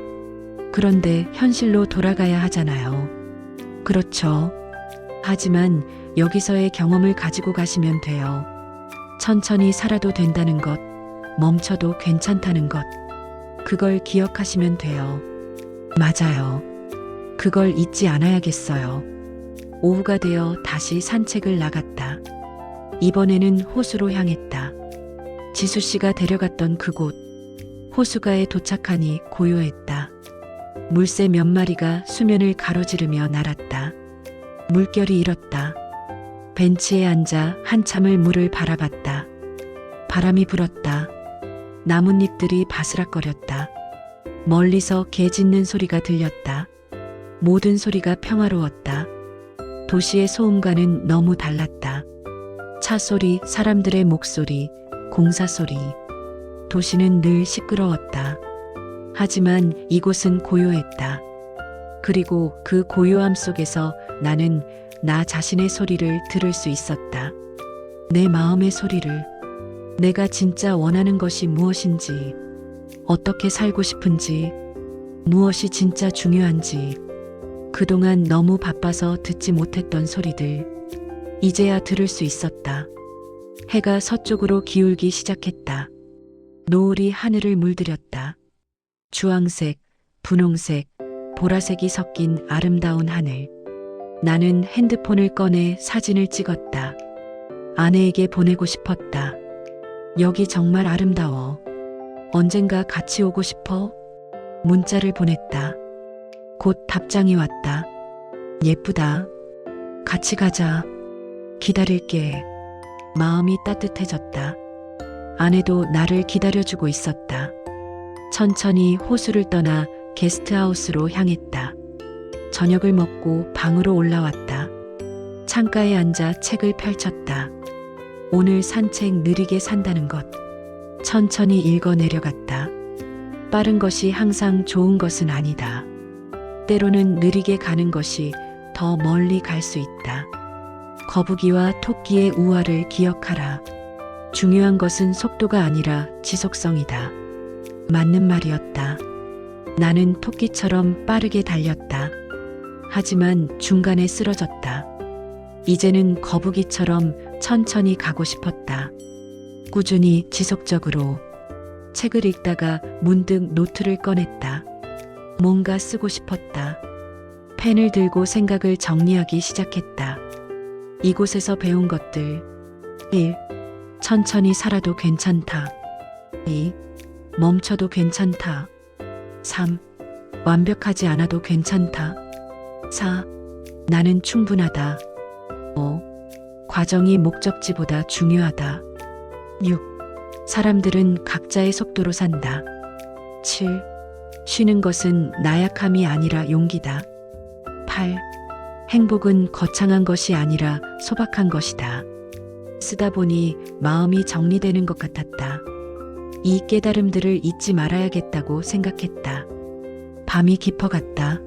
그런데 현실로 돌아가야 하잖아요. 그렇죠. 하지만 여기서의 경험을 가지고 가시면 돼요. 천천히 살아도 된다는 것, 멈춰도 괜찮다는 것. 그걸 기억하시면 돼요. 맞아요. 그걸 잊지 않아야겠어요. 오후가 되어 다시 산책을 나갔다. 이번에는 호수로 향했다. 지수 씨가 데려갔던 그곳. 호수가에 도착하니 고요했다. 물새 몇 마리가 수면을 가로지르며 날았다. 물결이 일었다. 벤치에 앉아 한참을 물을 바라봤다. 바람이 불었다. 나뭇잎들이 바스락거렸다. 멀리서 개 짖는 소리가 들렸다. 모든 소리가 평화로웠다. 도시의 소음과는 너무 달랐다. 차 소리, 사람들의 목소리, 공사 소리. 도시는 늘 시끄러웠다. 하지만 이곳은 고요했다. 그리고 그 고요함 속에서 나는 나 자신의 소리를 들을 수 있었다. 내 마음의 소리를. 내가 진짜 원하는 것이 무엇인지, 어떻게 살고 싶은지, 무엇이 진짜 중요한지, 그동안 너무 바빠서 듣지 못했던 소리들, 이제야 들을 수 있었다. 해가 서쪽으로 기울기 시작했다. 노을이 하늘을 물들였다. 주황색, 분홍색, 보라색이 섞인 아름다운 하늘. 나는 핸드폰을 꺼내 사진을 찍었다. 아내에게 보내고 싶었다. 여기 정말 아름다워. 언젠가 같이 오고 싶어? 문자를 보냈다. 곧 답장이 왔다. 예쁘다. 같이 가자. 기다릴게. 마음이 따뜻해졌다. 아내도 나를 기다려주고 있었다. 천천히 호수를 떠나 게스트하우스로 향했다. 저녁을 먹고 방으로 올라왔다. 창가에 앉아 책을 펼쳤다. 오늘 산책 느리게 산다는 것. 천천히 읽어 내려갔다. 빠른 것이 항상 좋은 것은 아니다. 때로는 느리게 가는 것이 더 멀리 갈 수 있다. 거북이와 토끼의 우화를 기억하라. 중요한 것은 속도가 아니라 지속성이다. 맞는 말이었다. 나는 토끼처럼 빠르게 달렸다. 하지만 중간에 쓰러졌다. 이제는 거북이처럼 천천히 가고 싶었다. 꾸준히 지속적으로. 책을 읽다가 문득 노트를 꺼냈다. 뭔가 쓰고 싶었다. 펜을 들고 생각을 정리하기 시작했다. 이곳에서 배운 것들. 1. 천천히 살아도 괜찮다. 2. 멈춰도 괜찮다. 3. 완벽하지 않아도 괜찮다. 4. 나는 충분하다. 5. 과정이 목적지보다 중요하다. 6. 사람들은 각자의 속도로 산다. 7. 쉬는 것은 나약함이 아니라 용기다. 8. 행복은 거창한 것이 아니라 소박한 것이다. 쓰다 보니 마음이 정리되는 것 같았다. 이 깨달음들을 잊지 말아야겠다고 생각했다. 밤이 깊어갔다.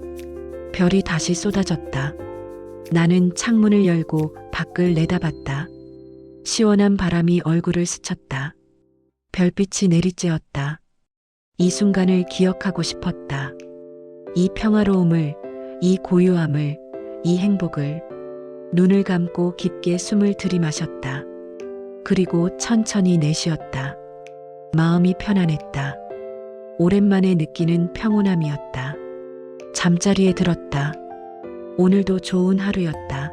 별이 다시 쏟아졌다. 나는 창문을 열고 밖을 내다봤다. 시원한 바람이 얼굴을 스쳤다. 별빛이 내리쬐었다. 이 순간을 기억하고 싶었다. 이 평화로움을, 이 고요함을, 이 행복을. 눈을 감고 깊게 숨을 들이마셨다. 그리고 천천히 내쉬었다. 마음이 편안했다. 오랜만에 느끼는 평온함이었다. 잠자리에 들었다. 오늘도 좋은 하루였다.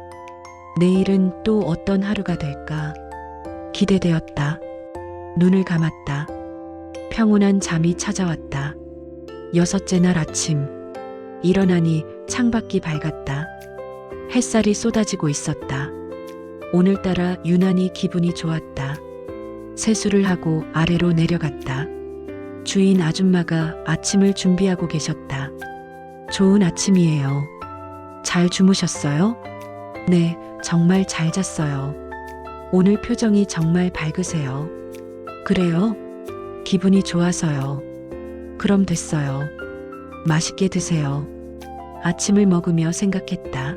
내일은 또 어떤 하루가 될까? 기대되었다. 눈을 감았다. 평온한 잠이 찾아왔다. 6째 날 아침. 일어나니 창밖이 밝았다. 햇살이 쏟아지고 있었다. 오늘따라 유난히 기분이 좋았다. 세수를 하고 아래로 내려갔다. 주인 아줌마가 아침을 준비하고 계셨다. 좋은 아침이에요. 잘 주무셨어요? 네, 정말 잘 잤어요. 오늘 표정이 정말 밝으세요. 그래요? 기분이 좋아서요. 그럼 됐어요. 맛있게 드세요. 아침을 먹으며 생각했다.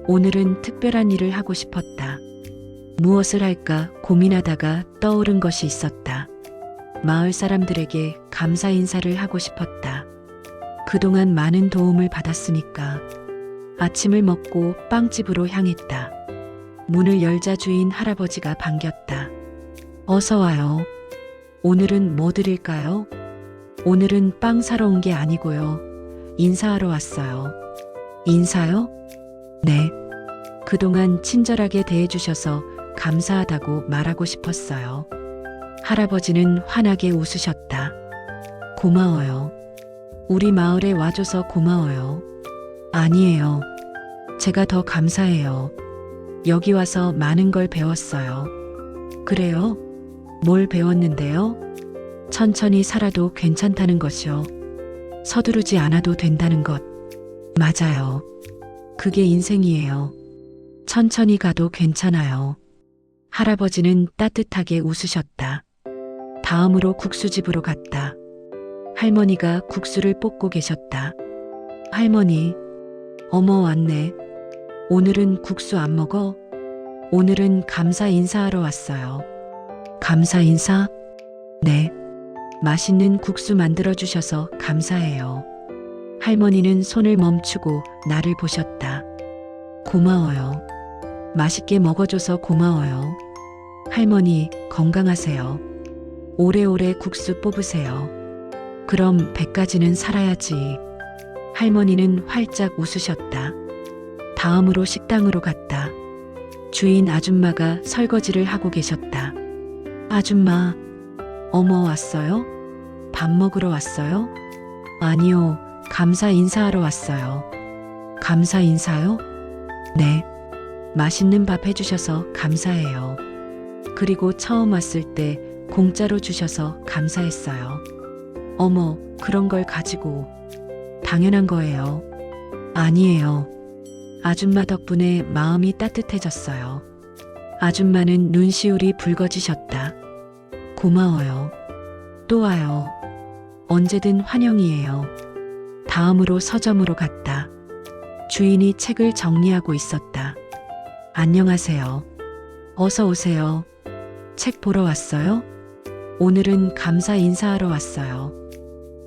오늘은 특별한 일을 하고 싶었다. 무엇을 할까 고민하다가 떠오른 것이 있었다. 마을 사람들에게 감사 인사를 하고 싶었다. 그동안 많은 도움을 받았으니까. 아침을 먹고 빵집으로 향했다. 문을 열자 주인 할아버지가 반겼다. 어서 와요. 오늘은 뭐 드릴까요? 오늘은 빵 사러 온 게 아니고요. 인사하러 왔어요. 인사요? 네. 그동안 친절하게 대해주셔서 감사하다고 말하고 싶었어요. 할아버지는 환하게 웃으셨다. 고마워요. 우리 마을에 와줘서 고마워요. 아니에요. 제가 더 감사해요. 여기 와서 많은 걸 배웠어요. 그래요? 뭘 배웠는데요? 천천히 살아도 괜찮다는 것이요. 서두르지 않아도 된다는 것. 맞아요. 그게 인생이에요. 천천히 가도 괜찮아요. 할아버지는 따뜻하게 웃으셨다. 다음으로 국수집으로 갔다. 할머니가 국수를 볶고 계셨다. 할머니, 어머 왔네. 오늘은 국수 안 먹어? 오늘은 감사 인사하러 왔어요. 감사 인사? 네. 맛있는 국수 만들어 주셔서 감사해요. 할머니는 손을 멈추고 나를 보셨다. 고마워요. 맛있게 먹어줘서 고마워요. 할머니, 건강하세요. 오래오래 국수 뽑으세요. 그럼 100까지는 살아야지. 할머니는 활짝 웃으셨다. 다음으로 식당으로 갔다. 주인 아줌마가 설거지를 하고 계셨다. 아줌마, 어머 왔어요? 밥 먹으러 왔어요? 아니요, 감사 인사하러 왔어요. 감사 인사요? 네. 맛있는 밥 해주셔서 감사해요. 그리고 처음 왔을 때 공짜로 주셔서 감사했어요. 어머, 그런 걸 가지고. 당연한 거예요. 아니에요. 아줌마 덕분에 마음이 따뜻해졌어요. 아줌마는 눈시울이 붉어지셨다. 고마워요. 또 와요. 언제든 환영이에요. 다음으로 서점으로 갔다. 주인이 책을 정리하고 있었다. 안녕하세요. 어서 오세요. 책 보러 왔어요? 오늘은 감사 인사하러 왔어요.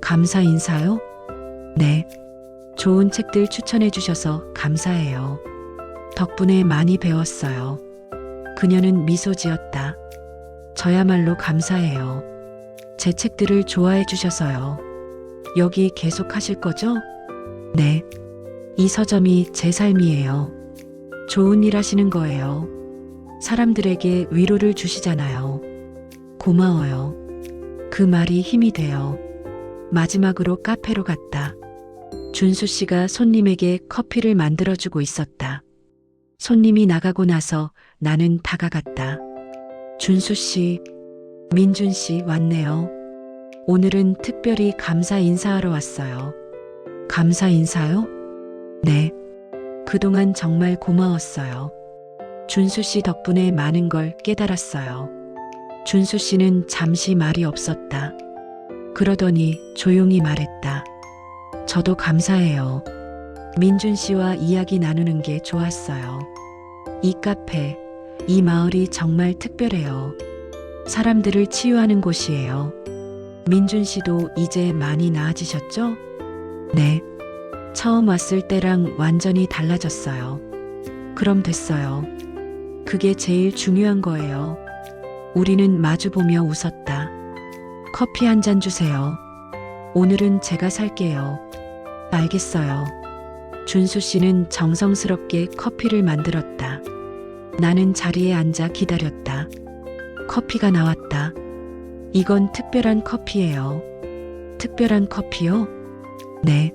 감사 인사요? 네. 좋은 책들 추천해 주셔서 감사해요. 덕분에 많이 배웠어요. 그녀는 미소 지었다. 저야말로 감사해요. 제 책들을 좋아해 주셔서요. 여기 계속 하실 거죠? 네. 이 서점이 제 삶이에요. 좋은 일 하시는 거예요. 사람들에게 위로를 주시잖아요. 고마워요. 그 말이 힘이 돼요. 마지막으로 카페로 갔다. 준수 씨가 손님에게 커피를 만들어주고 있었다. 손님이 나가고 나서 나는 다가갔다. 준수 씨, 민준 씨 왔네요. 오늘은 특별히 감사 인사하러 왔어요. 감사 인사요? 네. 그동안 정말 고마웠어요. 준수 씨 덕분에 많은 걸 깨달았어요. 준수 씨는 잠시 말이 없었다. 그러더니 조용히 말했다. 저도 감사해요. 민준 씨와 이야기 나누는 게 좋았어요. 이 카페, 이 마을이 정말 특별해요. 사람들을 치유하는 곳이에요. 민준 씨도 이제 많이 나아지셨죠? 네. 처음 왔을 때랑 완전히 달라졌어요. 그럼 됐어요. 그게 제일 중요한 거예요. 우리는 마주보며 웃었다. 커피 한 잔 주세요. 오늘은 제가 살게요. 알겠어요. 준수 씨는 정성스럽게 커피를 만들었다. 나는 자리에 앉아 기다렸다. 커피가 나왔다. 이건 특별한 커피예요. 특별한 커피요? 네.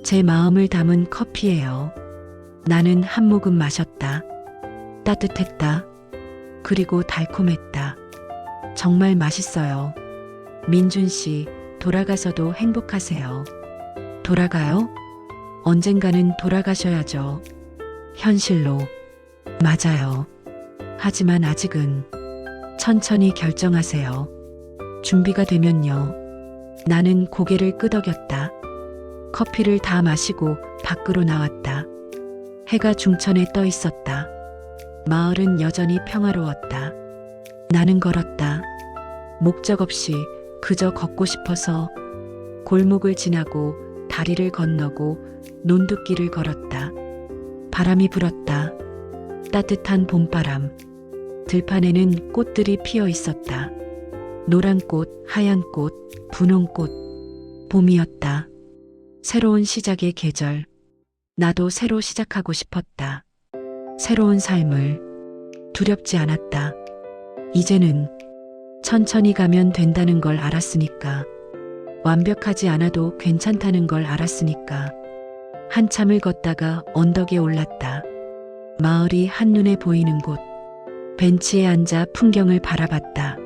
제 마음을 담은 커피예요. 나는 한 모금 마셨다. 따뜻했다. 그리고 달콤했다. 정말 맛있어요. 민준 씨, 돌아가서도 행복하세요. 돌아가요? 언젠가는 돌아가셔야죠. 현실로. 맞아요. 하지만 아직은 천천히 결정하세요. 준비가 되면요. 나는 고개를 끄덕였다. 커피를 다 마시고 밖으로 나왔다. 해가 중천에 떠 있었다. 마을은 여전히 평화로웠다. 나는 걸었다. 목적 없이 그저 걷고 싶어서 골목을 지나고 다리를 건너고 논둑길을 걸었다. 바람이 불었다. 따뜻한 봄바람. 들판에는 꽃들이 피어 있었다. 노란 꽃, 하얀 꽃, 분홍 꽃. 봄이었다. 새로운 시작의 계절. 나도 새로 시작하고 싶었다. 새로운 삶을. 두렵지 않았다. 이제는 천천히 가면 된다는 걸 알았으니까. 완벽하지 않아도 괜찮다는 걸 알았으니까. 한참을 걷다가 언덕에 올랐다. 마을이 한눈에 보이는 곳. 벤치에 앉아 풍경을 바라봤다.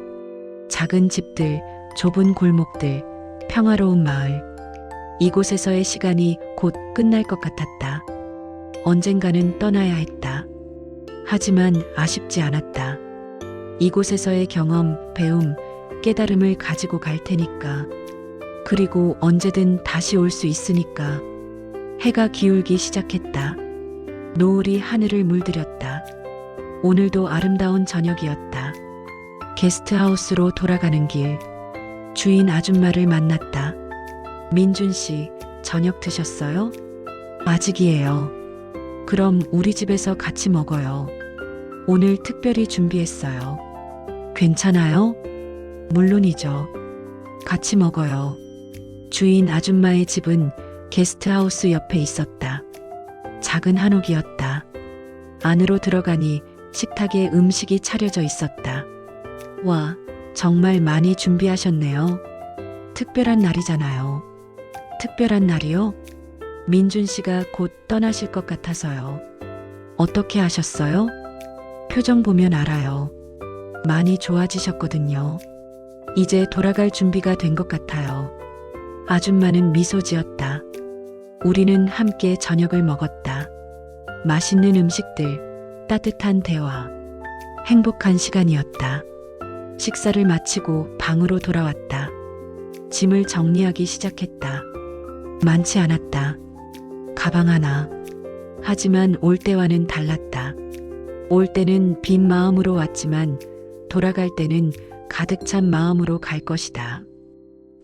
작은 집들, 좁은 골목들, 평화로운 마을. 이곳에서의 시간이 곧 끝날 것 같았다. 언젠가는 떠나야 했다. 하지만 아쉽지 않았다. 이곳에서의 경험, 배움, 깨달음을 가지고 갈 테니까. 그리고 언제든 다시 올 수 있으니까. 해가 기울기 시작했다. 노을이 하늘을 물들였다. 오늘도 아름다운 저녁이었다. 게스트하우스로 돌아가는 길. 주인 아줌마를 만났다. 민준 씨, 저녁 드셨어요? 아직이에요. 그럼 우리 집에서 같이 먹어요. 오늘 특별히 준비했어요. 괜찮아요? 물론이죠. 같이 먹어요. 주인 아줌마의 집은 게스트하우스 옆에 있었다. 작은 한옥이었다. 안으로 들어가니 식탁에 음식이 차려져 있었다. 와, 정말 많이 준비하셨네요. 특별한 날이잖아요. 특별한 날이요? 민준 씨가 곧 떠나실 것 같아서요. 어떻게 아셨어요? 표정 보면 알아요. 많이 좋아지셨거든요. 이제 돌아갈 준비가 된 것 같아요. 아줌마는 미소 지었다. 우리는 함께 저녁을 먹었다. 맛있는 음식들, 따뜻한 대화, 행복한 시간이었다. 식사를 마치고 방으로 돌아왔다. 짐을 정리하기 시작했다. 많지 않았다. 가방 하나. 하지만 올 때와는 달랐다. 올 때는 빈 마음으로 왔지만 돌아갈 때는 가득 찬 마음으로 갈 것이다.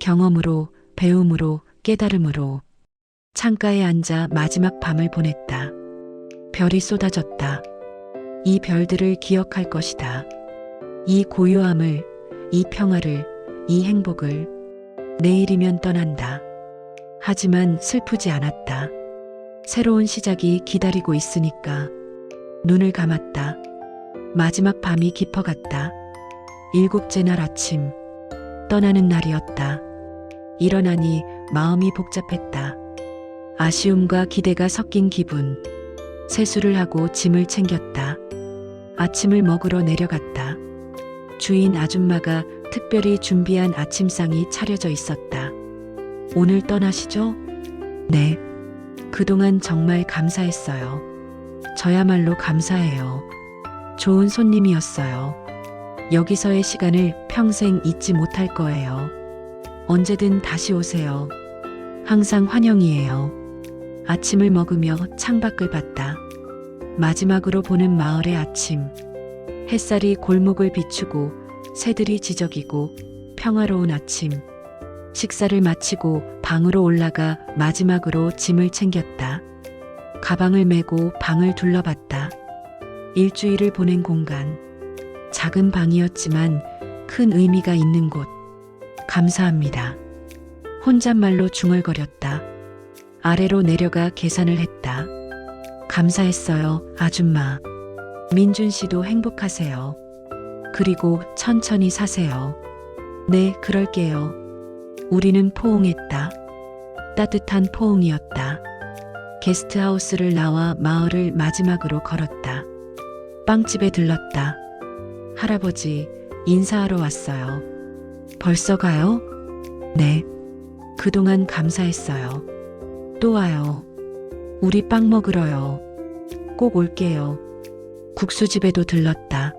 경험으로, 배움으로, 깨달음으로. 창가에 앉아 마지막 밤을 보냈다. 별이 쏟아졌다. 이 별들을 기억할 것이다. 이 고요함을, 이 평화를, 이 행복을. 내일이면 떠난다. 하지만 슬프지 않았다. 새로운 시작이 기다리고 있으니까. 눈을 감았다. 마지막 밤이 깊어갔다. 7째 날 아침. 떠나는 날이었다. 일어나니 마음이 복잡했다. 아쉬움과 기대가 섞인 기분. 세수를 하고 짐을 챙겼다. 아침을 먹으러 내려갔다. 주인 아줌마가 특별히 준비한 아침상이 차려져 있었다. 오늘 떠나시죠? 네. 그동안 정말 감사했어요. 저야말로 감사해요. 좋은 손님이었어요. 여기서의 시간을 평생 잊지 못할 거예요. 언제든 다시 오세요. 항상 환영이에요. 아침을 먹으며 창밖을 봤다. 마지막으로 보는 마을의 아침. 햇살이 골목을 비추고 새들이 지저귀고 평화로운 아침. 식사를 마치고 방으로 올라가 마지막으로 짐을 챙겼다. 가방을 메고 방을 둘러봤다. 일주일을 보낸 공간. 작은 방이었지만 큰 의미가 있는 곳. 감사합니다. 혼잣말로 중얼거렸다. 아래로 내려가 계산을 했다. 감사했어요, 아줌마. 민준 씨도 행복하세요. 그리고 천천히 사세요. 네, 그럴게요. 우리는 포옹했다. 따뜻한 포옹이었다. 게스트하우스를 나와 마을을 마지막으로 걸었다. 빵집에 들렀다. 할아버지, 인사하러 왔어요. 벌써 가요? 네. 그동안 감사했어요. 또 와요. 우리 빵 먹으러요. 꼭 올게요. 국수집에도 들렀다.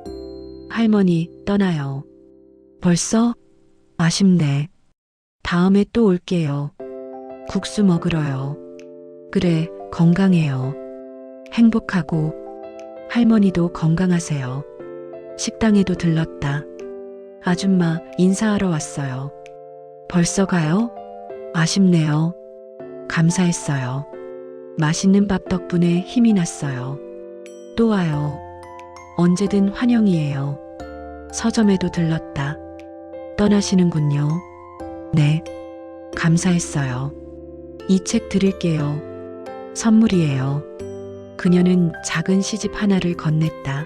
할머니, 떠나요. 벌써? 아쉽네. 다음에 또 올게요. 국수 먹으러요. 그래, 건강해요. 행복하고. 할머니도 건강하세요. 식당에도 들렀다. 아줌마, 인사하러 왔어요. 벌써 가요? 아쉽네요. 감사했어요. 맛있는 밥 덕분에 힘이 났어요. 또 와요. 언제든 환영이에요. 서점에도 들렀다. 떠나시는군요. 네. 감사했어요. 이 책 드릴게요. 선물이에요. 그녀는 작은 시집 하나를 건넸다.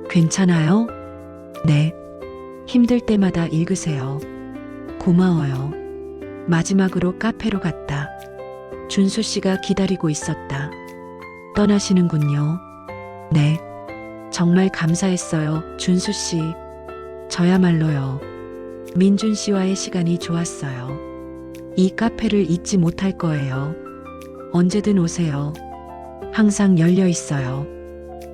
괜찮아요? 네. 힘들 때마다 읽으세요. 고마워요. 마지막으로 카페로 갔다. 준수 씨가 기다리고 있었다. 떠나시는군요. 네. 정말 감사했어요, 준수 씨. 저야말로요. 민준 씨와의 시간이 좋았어요. 이 카페를 잊지 못할 거예요. 언제든 오세요. 항상 열려 있어요.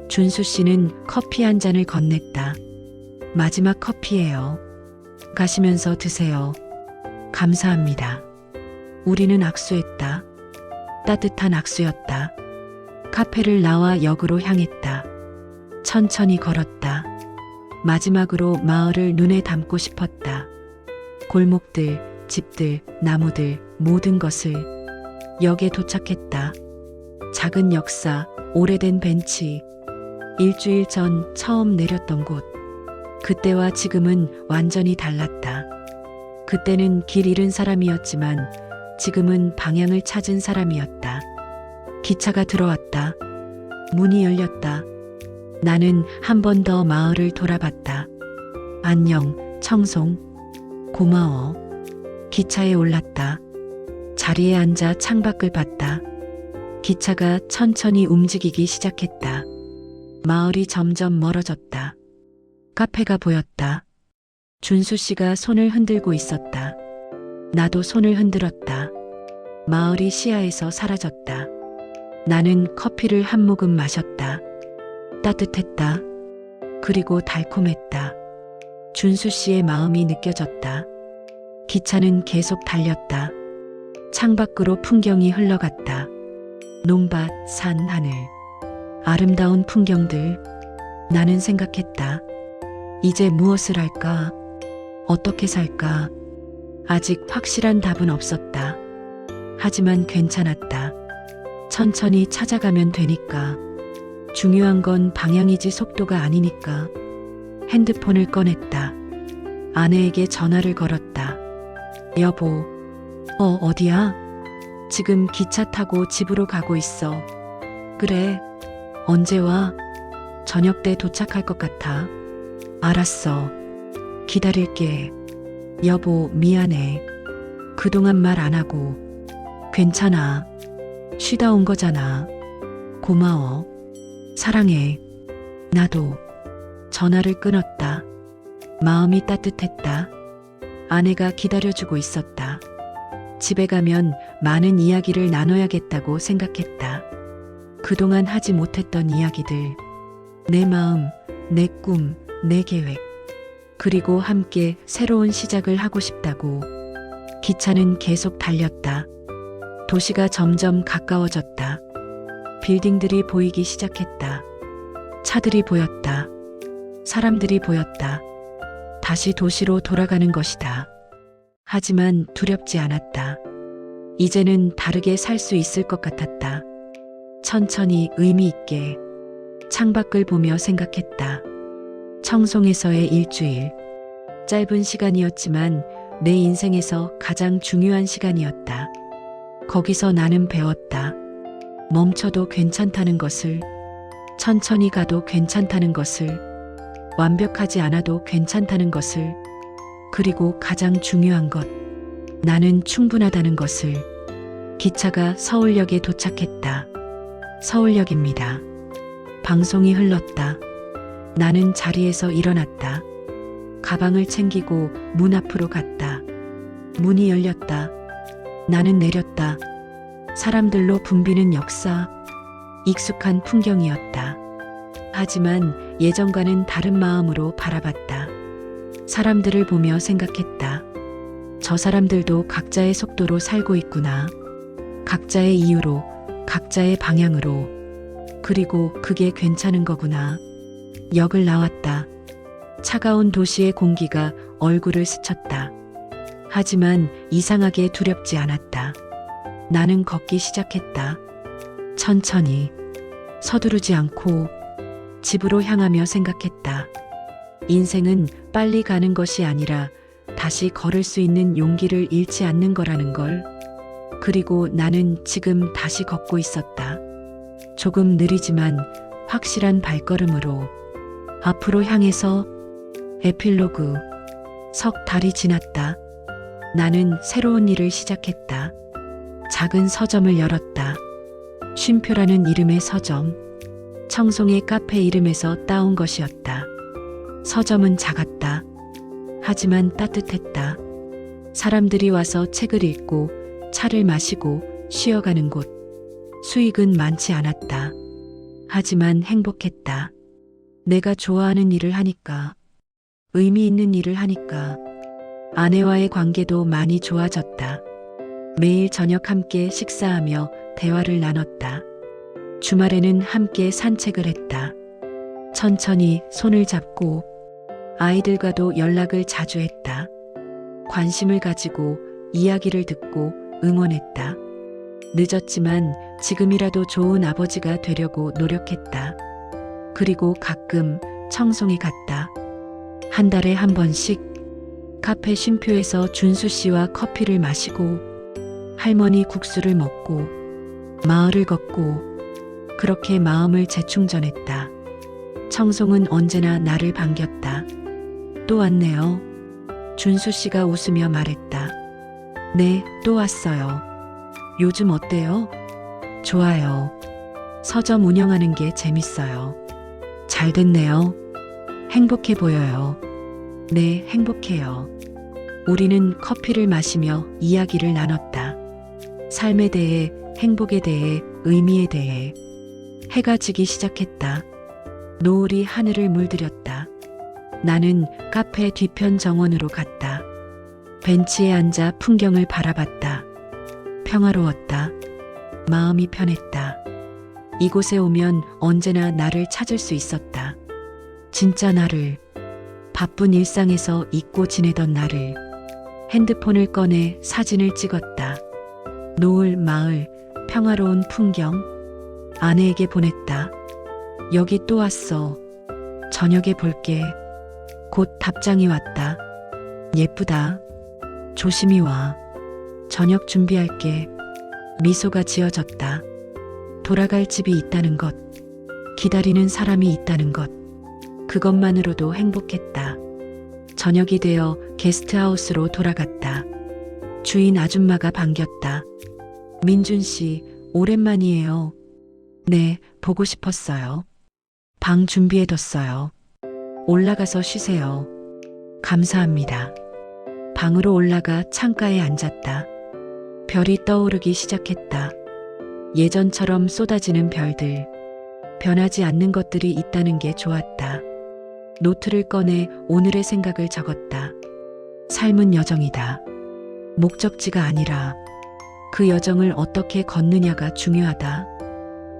준수 씨는 커피 한 잔을 건넸다. 마지막 커피예요. 가시면서 드세요. 감사합니다. 우리는 악수했다. 따뜻한 악수였다. 카페를 나와 역으로 향했다. 천천히 걸었다. 마지막으로 마을을 눈에 담고 싶었다. 골목들, 집들, 나무들, 모든 것을. 역에 도착했다. 작은 역사, 오래된 벤치. 일주일 전 처음 내렸던 곳. 그때와 지금은 완전히 달랐다. 그때는 길 잃은 사람이었지만 지금은 방향을 찾은 사람이었다. 기차가 들어왔다. 문이 열렸다. 나는 한 번 더 마을을 돌아봤다. 안녕, 청송. 고마워. 기차에 올랐다. 자리에 앉아 창밖을 봤다. 기차가 천천히 움직이기 시작했다. 마을이 점점 멀어졌다. 카페가 보였다. 준수 씨가 손을 흔들고 있었다. 나도 손을 흔들었다. 마을이 시야에서 사라졌다. 나는 커피를 한 모금 마셨다. 따뜻했다. 그리고 달콤했다. 준수 씨의 마음이 느껴졌다. 기차는 계속 달렸다. 창밖으로 풍경이 흘러갔다. 논밭, 산, 하늘. 아름다운 풍경들. 나는 생각했다. 이제 무엇을 할까? 어떻게 살까? 아직 확실한 답은 없었다. 하지만 괜찮았다. 천천히 찾아가면 되니까. 중요한 건 방향이지 속도가 아니니까. 핸드폰을 꺼냈다. 아내에게 전화를 걸었다. 여보, 어디야? 지금 기차 타고 집으로 가고 있어. 그래, 언제 와? 저녁 때 도착할 것 같아. 알았어. 기다릴게. 여보, 미안해. 그동안 말 안 하고. 괜찮아. 쉬다 온 거잖아. 고마워. 사랑해. 나도. 전화를 끊었다. 마음이 따뜻했다. 아내가 기다려주고 있었다. 집에 가면 많은 이야기를 나눠야겠다고 생각했다. 그동안 하지 못했던 이야기들. 내 마음, 내 꿈, 내 계획. 그리고 함께 새로운 시작을 하고 싶다고. 기차는 계속 달렸다. 도시가 점점 가까워졌다. 빌딩들이 보이기 시작했다. 차들이 보였다. 사람들이 보였다. 다시 도시로 돌아가는 것이다. 하지만 두렵지 않았다. 이제는 다르게 살 수 있을 것 같았다. 천천히 의미 있게. 창밖을 보며 생각했다. 청송에서의 일주일. 짧은 시간이었지만 내 인생에서 가장 중요한 시간이었다. 거기서 나는 배웠다. 멈춰도 괜찮다는 것을, 천천히 가도 괜찮다는 것을, 완벽하지 않아도 괜찮다는 것을, 그리고 가장 중요한 것, 나는 충분하다는 것을. 기차가 서울역에 도착했다. 서울역입니다. 방송이 흘렀다. 나는 자리에서 일어났다. 가방을 챙기고 문 앞으로 갔다. 문이 열렸다. 나는 내렸다. 사람들로 붐비는 역사, 익숙한 풍경이었다. 하지만 예전과는 다른 마음으로 바라봤다. 사람들을 보며 생각했다. 저 사람들도 각자의 속도로 살고 있구나. 각자의 이유로, 각자의 방향으로. 그리고 그게 괜찮은 거구나. 역을 나왔다. 차가운 도시의 공기가 얼굴을 스쳤다. 하지만 이상하게 두렵지 않았다. 나는 걷기 시작했다. 천천히, 서두르지 않고 집으로 향하며 생각했다. 인생은 빨리 가는 것이 아니라 다시 걸을 수 있는 용기를 잃지 않는 거라는 걸. 그리고 나는 지금 다시 걷고 있었다. 조금 느리지만 확실한 발걸음으로 앞으로 향해서. 에필로그. 석 달이 지났다. 나는 새로운 일을 시작했다. 작은 서점을 열었다. 쉼표라는 이름의 서점. 청송의 카페 이름에서 따온 것이었다. 서점은 작았다. 하지만 따뜻했다. 사람들이 와서 책을 읽고 차를 마시고 쉬어가는 곳. 수익은 많지 않았다. 하지만 행복했다. 내가 좋아하는 일을 하니까. 의미 있는 일을 하니까. 아내와의 관계도 많이 좋아졌다. 매일 저녁 함께 식사하며 대화를 나눴다. 주말에는 함께 산책을 했다. 천천히 손을 잡고. 아이들과도 연락을 자주 했다. 관심을 가지고 이야기를 듣고 응원했다. 늦었지만 지금이라도 좋은 아버지가 되려고 노력했다. 그리고 가끔 청송에 갔다. 한 달에 한 번씩 카페 쉼표에서 준수 씨와 커피를 마시고 할머니 국수를 먹고 마을을 걷고 그렇게 마음을 재충전했다. 청송은 언제나 나를 반겼다. 또 왔네요. 준수 씨가 웃으며 말했다. 네, 또 왔어요. 요즘 어때요? 좋아요. 서점 운영하는 게 재밌어요. 잘 됐네요. 행복해 보여요. 네, 행복해요. 우리는 커피를 마시며 이야기를 나눴다. 삶에 대해, 행복에 대해, 의미에 대해. 해가 지기 시작했다. 노을이 하늘을 물들였다. 나는 카페 뒤편 정원으로 갔다. 벤치에 앉아 풍경을 바라봤다. 평화로웠다. 마음이 편했다. 이곳에 오면 언제나 나를 찾을 수 있었다. 진짜 나를, 바쁜 일상에서 잊고 지내던 나를. 핸드폰을 꺼내 사진을 찍었다. 노을, 마을, 평화로운 풍경. 아내에게 보냈다. 여기 또 왔어. 저녁에 볼게. 곧 답장이 왔다. 예쁘다. 조심히 와. 저녁 준비할게. 미소가 지어졌다. 돌아갈 집이 있다는 것. 기다리는 사람이 있다는 것. 그것만으로도 행복했다. 저녁이 되어 게스트하우스로 돌아갔다. 주인 아줌마가 반겼다. 민준 씨, 오랜만이에요. 네, 보고 싶었어요. 방 준비해뒀어요. 올라가서 쉬세요. 감사합니다. 방으로 올라가 창가에 앉았다. 별이 떠오르기 시작했다. 예전처럼 쏟아지는 별들. 변하지 않는 것들이 있다는 게 좋았다. 노트를 꺼내 오늘의 생각을 적었다. 삶은 여정이다. 목적지가 아니라 그 여정을 어떻게 걷느냐가 중요하다.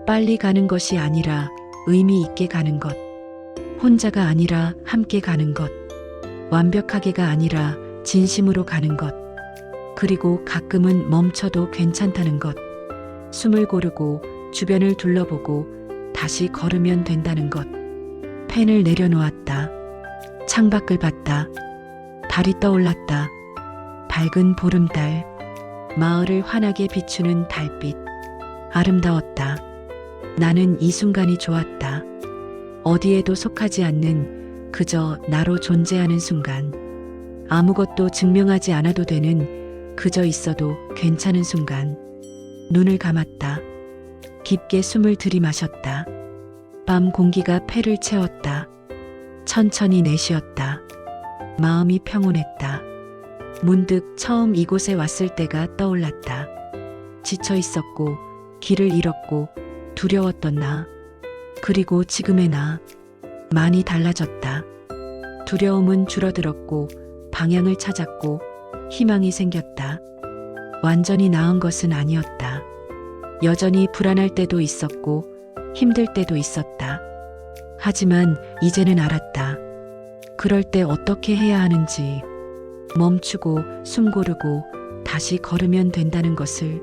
빨리 가는 것이 아니라 의미 있게 가는 것. 혼자가 아니라 함께 가는 것. 완벽하게가 아니라 진심으로 가는 것. 그리고 가끔은 멈춰도 괜찮다는 것. 숨을 고르고 주변을 둘러보고 다시 걸으면 된다는 것. 펜을 내려놓았다. 창밖을 봤다. 달이 떠올랐다. 밝은 보름달. 마을을 환하게 비추는 달빛. 아름다웠다. 나는 이 순간이 좋았다. 어디에도 속하지 않는 그저 나로 존재하는 순간. 아무것도 증명하지 않아도 되는 그저 있어도 괜찮은 순간. 눈을 감았다. 깊게 숨을 들이마셨다. 밤 공기가 폐를 채웠다. 천천히 내쉬었다. 마음이 평온했다. 문득 처음 이곳에 왔을 때가 떠올랐다. 지쳐 있었고, 길을 잃었고, 두려웠던 나. 그리고 지금의 나. 많이 달라졌다. 두려움은 줄어들었고, 방향을 찾았고, 희망이 생겼다. 완전히 나은 것은 아니었다. 여전히 불안할 때도 있었고, 힘들 때도 있었다. 하지만 이제는 알았다. 그럴 때 어떻게 해야 하는지. 멈추고 숨 고르고 다시 걸으면 된다는 것을,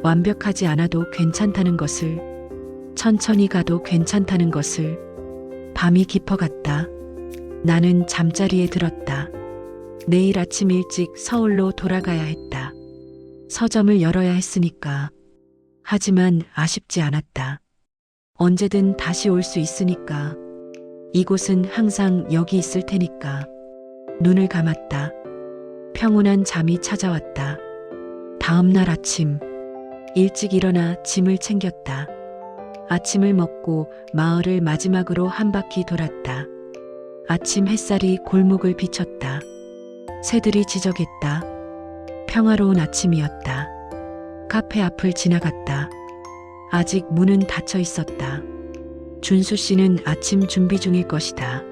완벽하지 않아도 괜찮다는 것을, 천천히 가도 괜찮다는 것을. 밤이 깊어갔다. 나는 잠자리에 들었다. 내일 아침 일찍 서울로 돌아가야 했다. 서점을 열어야 했으니까. 하지만 아쉽지 않았다. 언제든 다시 올 수 있으니까. 이곳은 항상 여기 있을 테니까. 눈을 감았다. 평온한 잠이 찾아왔다. 다음 날 아침, 일찍 일어나 짐을 챙겼다. 아침을 먹고 마을을 마지막으로 한 바퀴 돌았다. 아침 햇살이 골목을 비쳤다. 새들이 지저귀했다. 평화로운 아침이었다. 카페 앞을 지나갔다. 아직 문은 닫혀 있었다. 준수 씨는 아침 준비 중일 것이다.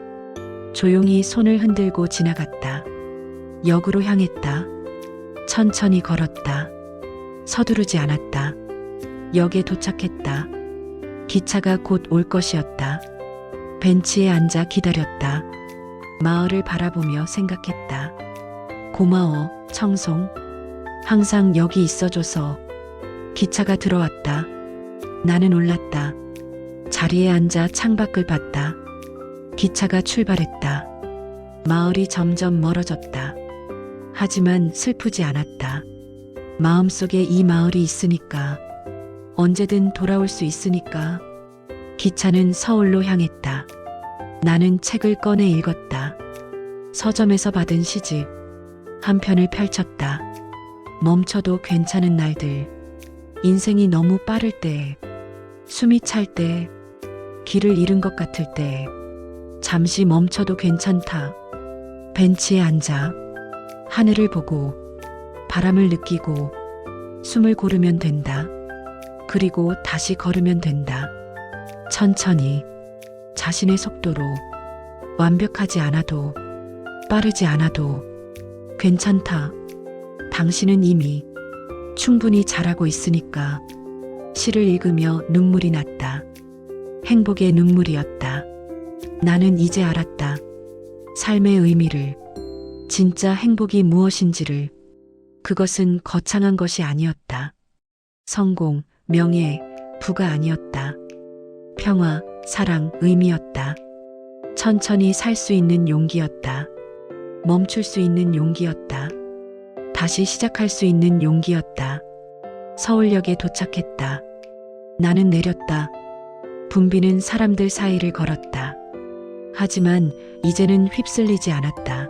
조용히 손을 흔들고 지나갔다. 역으로 향했다. 천천히 걸었다. 서두르지 않았다. 역에 도착했다. 기차가 곧 올 것이었다. 벤치에 앉아 기다렸다. 마을을 바라보며 생각했다. 고마워, 청송. 항상 여기 있어줘서. 기차가 들어왔다. 나는 올랐다. 자리에 앉아 창밖을 봤다. 기차가 출발했다. 마을이 점점 멀어졌다. 하지만 슬프지 않았다. 마음속에 이 마을이 있으니까. 언제든 돌아올 수 있으니까. 기차는 서울로 향했다. 나는 책을 꺼내 읽었다. 서점에서 받은 시집. 한 편을 펼쳤다. 멈춰도 괜찮은 날들. 인생이 너무 빠를 때, 숨이 찰 때, 길을 잃은 것 같을 때, 잠시 멈춰도 괜찮다. 벤치에 앉아 하늘을 보고 바람을 느끼고 숨을 고르면 된다. 그리고 다시 걸으면 된다. 천천히, 자신의 속도로. 완벽하지 않아도, 빠르지 않아도 괜찮다. 당신은 이미 충분히 잘하고 있으니까. 시를 읽으며 눈물이 났다. 행복의 눈물이었다. 나는 이제 알았다. 삶의 의미를, 진짜 행복이 무엇인지를. 그것은 거창한 것이 아니었다. 성공, 명예, 부가 아니었다. 평화, 사랑, 의미였다. 천천히 살 수 있는 용기였다. 멈출 수 있는 용기였다. 다시 시작할 수 있는 용기였다. 서울역에 도착했다. 나는 내렸다. 붐비는 사람들 사이를 걸었다. 하지만 이제는 휩쓸리지 않았다.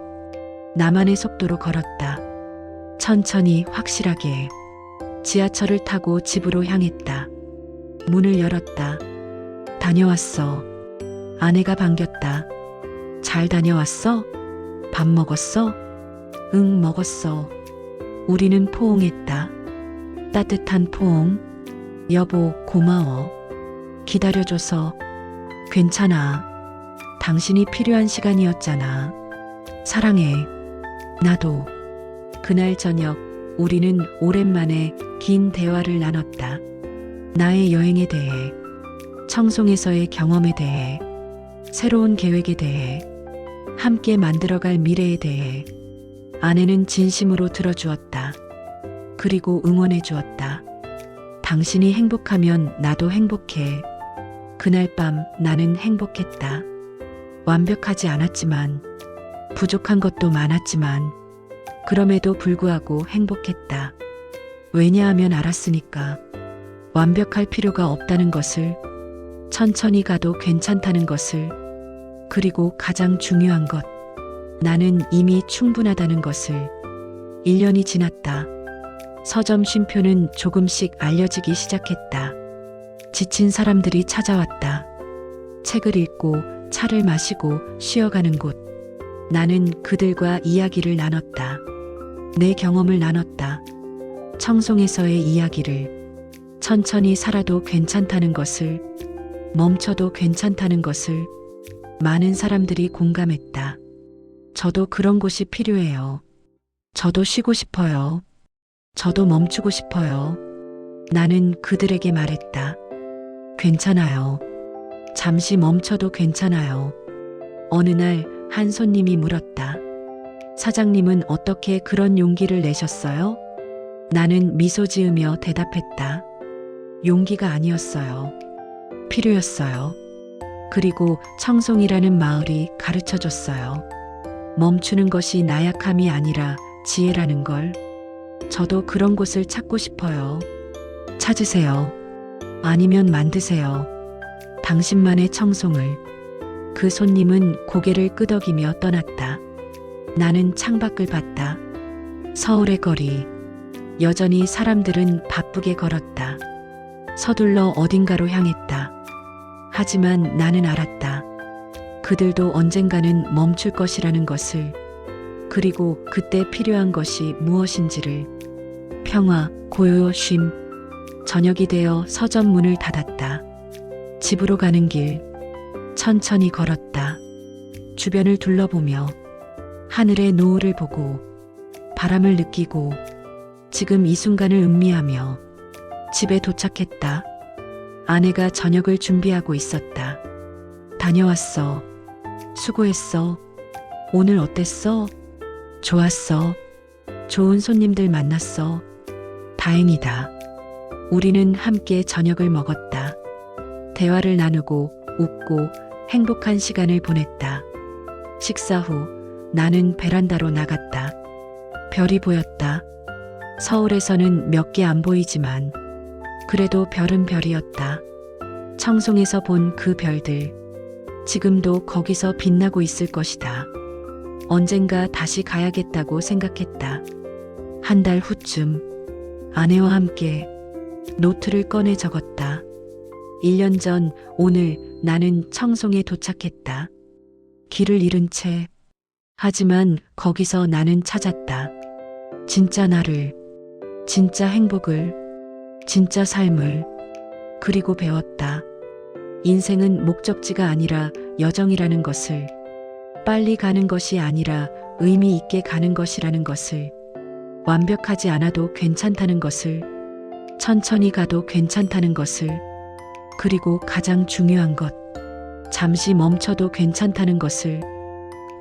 나만의 속도로 걸었다. 천천히, 확실하게. 지하철을 타고 집으로 향했다. 문을 열었다. 다녀왔어. 아내가 반겼다. 잘 다녀왔어? 밥 먹었어? 응, 먹었어. 우리는 포옹했다. 따뜻한 포옹. 여보, 고마워. 기다려줘서. 괜찮아. 당신이 필요한 시간이었잖아. 사랑해. 나도. 그날 저녁, 우리는 오랜만에 긴 대화를 나눴다. 나의 여행에 대해, 청송에서의 경험에 대해, 새로운 계획에 대해, 함께 만들어갈 미래에 대해. 아내는 진심으로 들어주었다. 그리고 응원해 주었다. 당신이 행복하면 나도 행복해. 그날 밤 나는 행복했다. 완벽하지 않았지만, 부족한 것도 많았지만, 그럼에도 불구하고 행복했다. 왜냐하면 알았으니까. 완벽할 필요가 없다는 것을, 천천히 가도 괜찮다는 것을, 그리고 가장 중요한 것, 나는 이미 충분하다는 것을. 1년이 지났다. 서점 쉼표는 조금씩 알려지기 시작했다. 지친 사람들이 찾아왔다. 책을 읽고 차를 마시고 쉬어가는 곳. 나는 그들과 이야기를 나눴다. 내 경험을 나눴다. 청송에서의 이야기를. 천천히 살아도 괜찮다는 것을, 멈춰도 괜찮다는 것을. 많은 사람들이 공감했다. 저도 그런 곳이 필요해요. 저도 쉬고 싶어요. 저도 멈추고 싶어요. 나는 그들에게 말했다. 괜찮아요. 잠시 멈춰도 괜찮아요. 어느 날 한 손님이 물었다. 사장님은 어떻게 그런 용기를 내셨어요? 나는 미소 지으며 대답했다. 용기가 아니었어요. 필요였어요. 그리고 청송이라는 마을이 가르쳐 줬어요. 멈추는 것이 나약함이 아니라 지혜라는 걸. 저도 그런 곳을 찾고 싶어요. 찾으세요. 아니면 만드세요. 당신만의 청송을. 그 손님은 고개를 끄덕이며 떠났다. 나는 창밖을 봤다. 서울의 거리. 여전히 사람들은 바쁘게 걸었다. 서둘러 어딘가로 향했다. 하지만 나는 알았다. 그들도 언젠가는 멈출 것이라는 것을. 그리고 그때 필요한 것이 무엇인지를. 평화, 고요, 쉼. 저녁이 되어 서점 문을 닫았다. 집으로 가는 길. 천천히 걸었다. 주변을 둘러보며 하늘의 노을을 보고 바람을 느끼고 지금 이 순간을 음미하며 집에 도착했다. 아내가 저녁을 준비하고 있었다. 다녀왔어. 수고했어. 오늘 어땠어? 좋았어. 좋은 손님들 만났어. 다행이다. 우리는 함께 저녁을 먹었다. 대화를 나누고 웃고 행복한 시간을 보냈다. 식사 후 나는 베란다로 나갔다. 별이 보였다. 서울에서는 몇 개 안 보이지만 그래도 별은 별이었다. 청송에서 본 그 별들. 지금도 거기서 빛나고 있을 것이다. 언젠가 다시 가야겠다고 생각했다. 한 달 후쯤 아내와 함께 노트를 꺼내 적었다. 1년 전 오늘 나는 청송에 도착했다. 길을 잃은 채. 하지만 거기서 나는 찾았다. 진짜 나를, 진짜 행복을, 진짜 삶을. 그리고 배웠다. 인생은 목적지가 아니라 여정이라는 것을. 빨리 가는 것이 아니라 의미 있게 가는 것이라는 것을. 완벽하지 않아도 괜찮다는 것을. 천천히 가도 괜찮다는 것을. 그리고 가장 중요한 것. 잠시 멈춰도 괜찮다는 것을.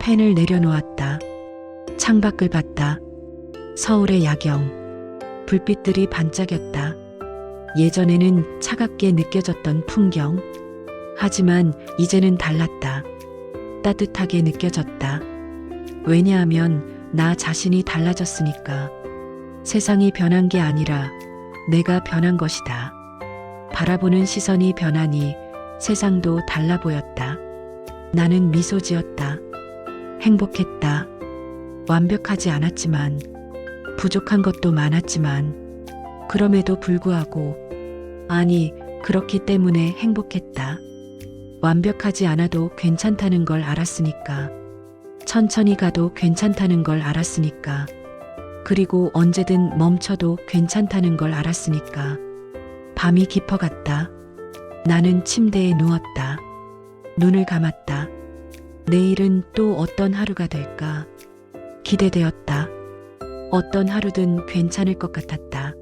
펜을 내려놓았다. 창밖을 봤다. 서울의 야경. 불빛들이 반짝였다. 예전에는 차갑게 느껴졌던 풍경. 하지만 이제는 달랐다. 따뜻하게 느껴졌다. 왜냐하면 나 자신이 달라졌으니까. 세상이 변한 게 아니라 내가 변한 것이다. 바라보는 시선이 변하니 세상도 달라 보였다. 나는 미소 지었다. 행복했다. 완벽하지 않았지만, 부족한 것도 많았지만, 그럼에도 불구하고, 아니, 그렇기 때문에 행복했다. 완벽하지 않아도 괜찮다는 걸 알았으니까. 천천히 가도 괜찮다는 걸 알았으니까. 그리고 언제든 멈춰도 괜찮다는 걸 알았으니까. 밤이 깊어갔다. 나는 침대에 누웠다. 눈을 감았다. 내일은 또 어떤 하루가 될까? 기대되었다. 어떤 하루든 괜찮을 것 같았다.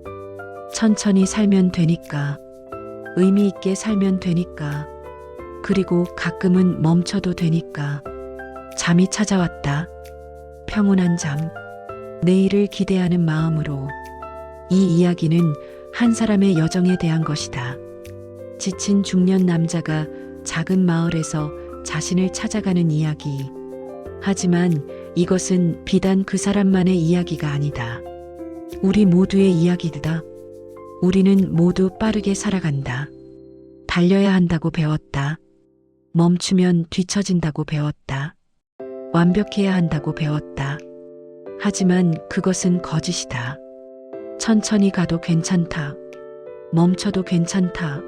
천천히 살면 되니까. 의미 있게 살면 되니까. 그리고 가끔은 멈춰도 되니까. 잠이 찾아왔다. 평온한 잠. 내일을 기대하는 마음으로. 이 이야기는 한 사람의 여정에 대한 것이다. 지친 중년 남자가 작은 마을에서 자신을 찾아가는 이야기. 하지만 이것은 비단 그 사람만의 이야기가 아니다. 우리 모두의 이야기다. 우리는 모두 빠르게 살아간다. 달려야 한다고 배웠다. 멈추면 뒤처진다고 배웠다. 완벽해야 한다고 배웠다. 하지만 그것은 거짓이다. 천천히 가도 괜찮다. 멈춰도 괜찮다.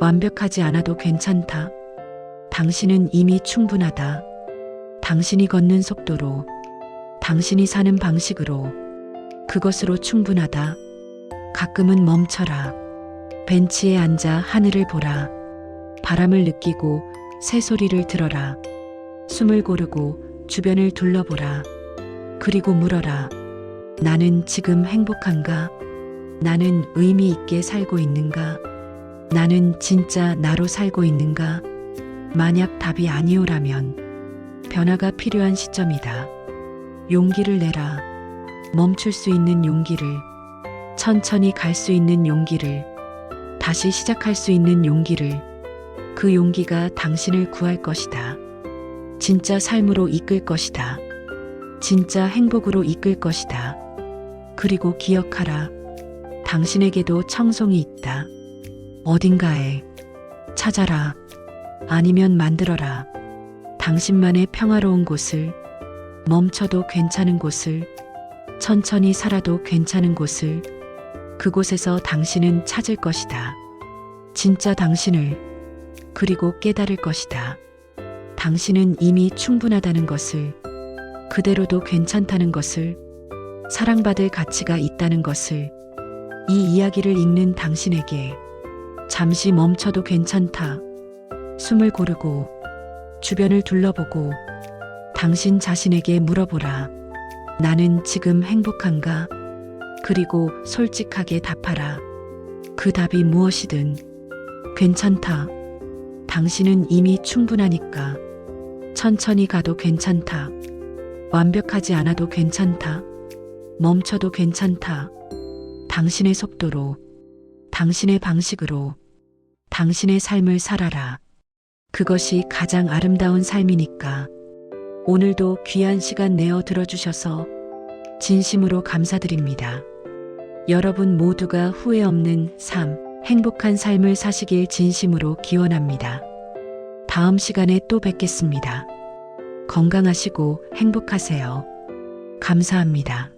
완벽하지 않아도 괜찮다. 당신은 이미 충분하다. 당신이 걷는 속도로, 당신이 사는 방식으로, 그것으로 충분하다. 가끔은 멈춰라. 벤치에 앉아 하늘을 보라. 바람을 느끼고 새소리를 들어라. 숨을 고르고 주변을 둘러보라. 그리고 물어라. 나는 지금 행복한가? 나는 의미 있게 살고 있는가? 나는 진짜 나로 살고 있는가? 만약 답이 아니오라면 변화가 필요한 시점이다. 용기를 내라. 멈출 수 있는 용기를, 천천히 갈 수 있는 용기를, 다시 시작할 수 있는 용기를. 그 용기가 당신을 구할 것이다. 진짜 삶으로 이끌 것이다. 진짜 행복으로 이끌 것이다. 그리고 기억하라. 당신에게도 청송이 있다. 어딘가에 찾아라. 아니면 만들어라. 당신만의 평화로운 곳을, 멈춰도 괜찮은 곳을, 천천히 살아도 괜찮은 곳을. 그곳에서 당신은 찾을 것이다. 진짜 당신을. 그리고 깨달을 것이다. 당신은 이미 충분하다는 것을, 그대로도 괜찮다는 것을, 사랑받을 가치가 있다는 것을. 이 이야기를 읽는 당신에게 잠시 멈춰도 괜찮다. 숨을 고르고 주변을 둘러보고 당신 자신에게 물어보라. 나는 지금 행복한가? 그리고 솔직하게 답하라. 그 답이 무엇이든 괜찮다. 당신은 이미 충분하니까. 천천히 가도 괜찮다. 완벽하지 않아도 괜찮다. 멈춰도 괜찮다. 당신의 속도로, 당신의 방식으로, 당신의 삶을 살아라. 그것이 가장 아름다운 삶이니까. 오늘도 귀한 시간 내어 들어주셔서 진심으로 감사드립니다. 여러분 모두가 후회 없는 삶, 행복한 삶을 사시길 진심으로 기원합니다. 다음 시간에 또 뵙겠습니다. 건강하시고 행복하세요. 감사합니다.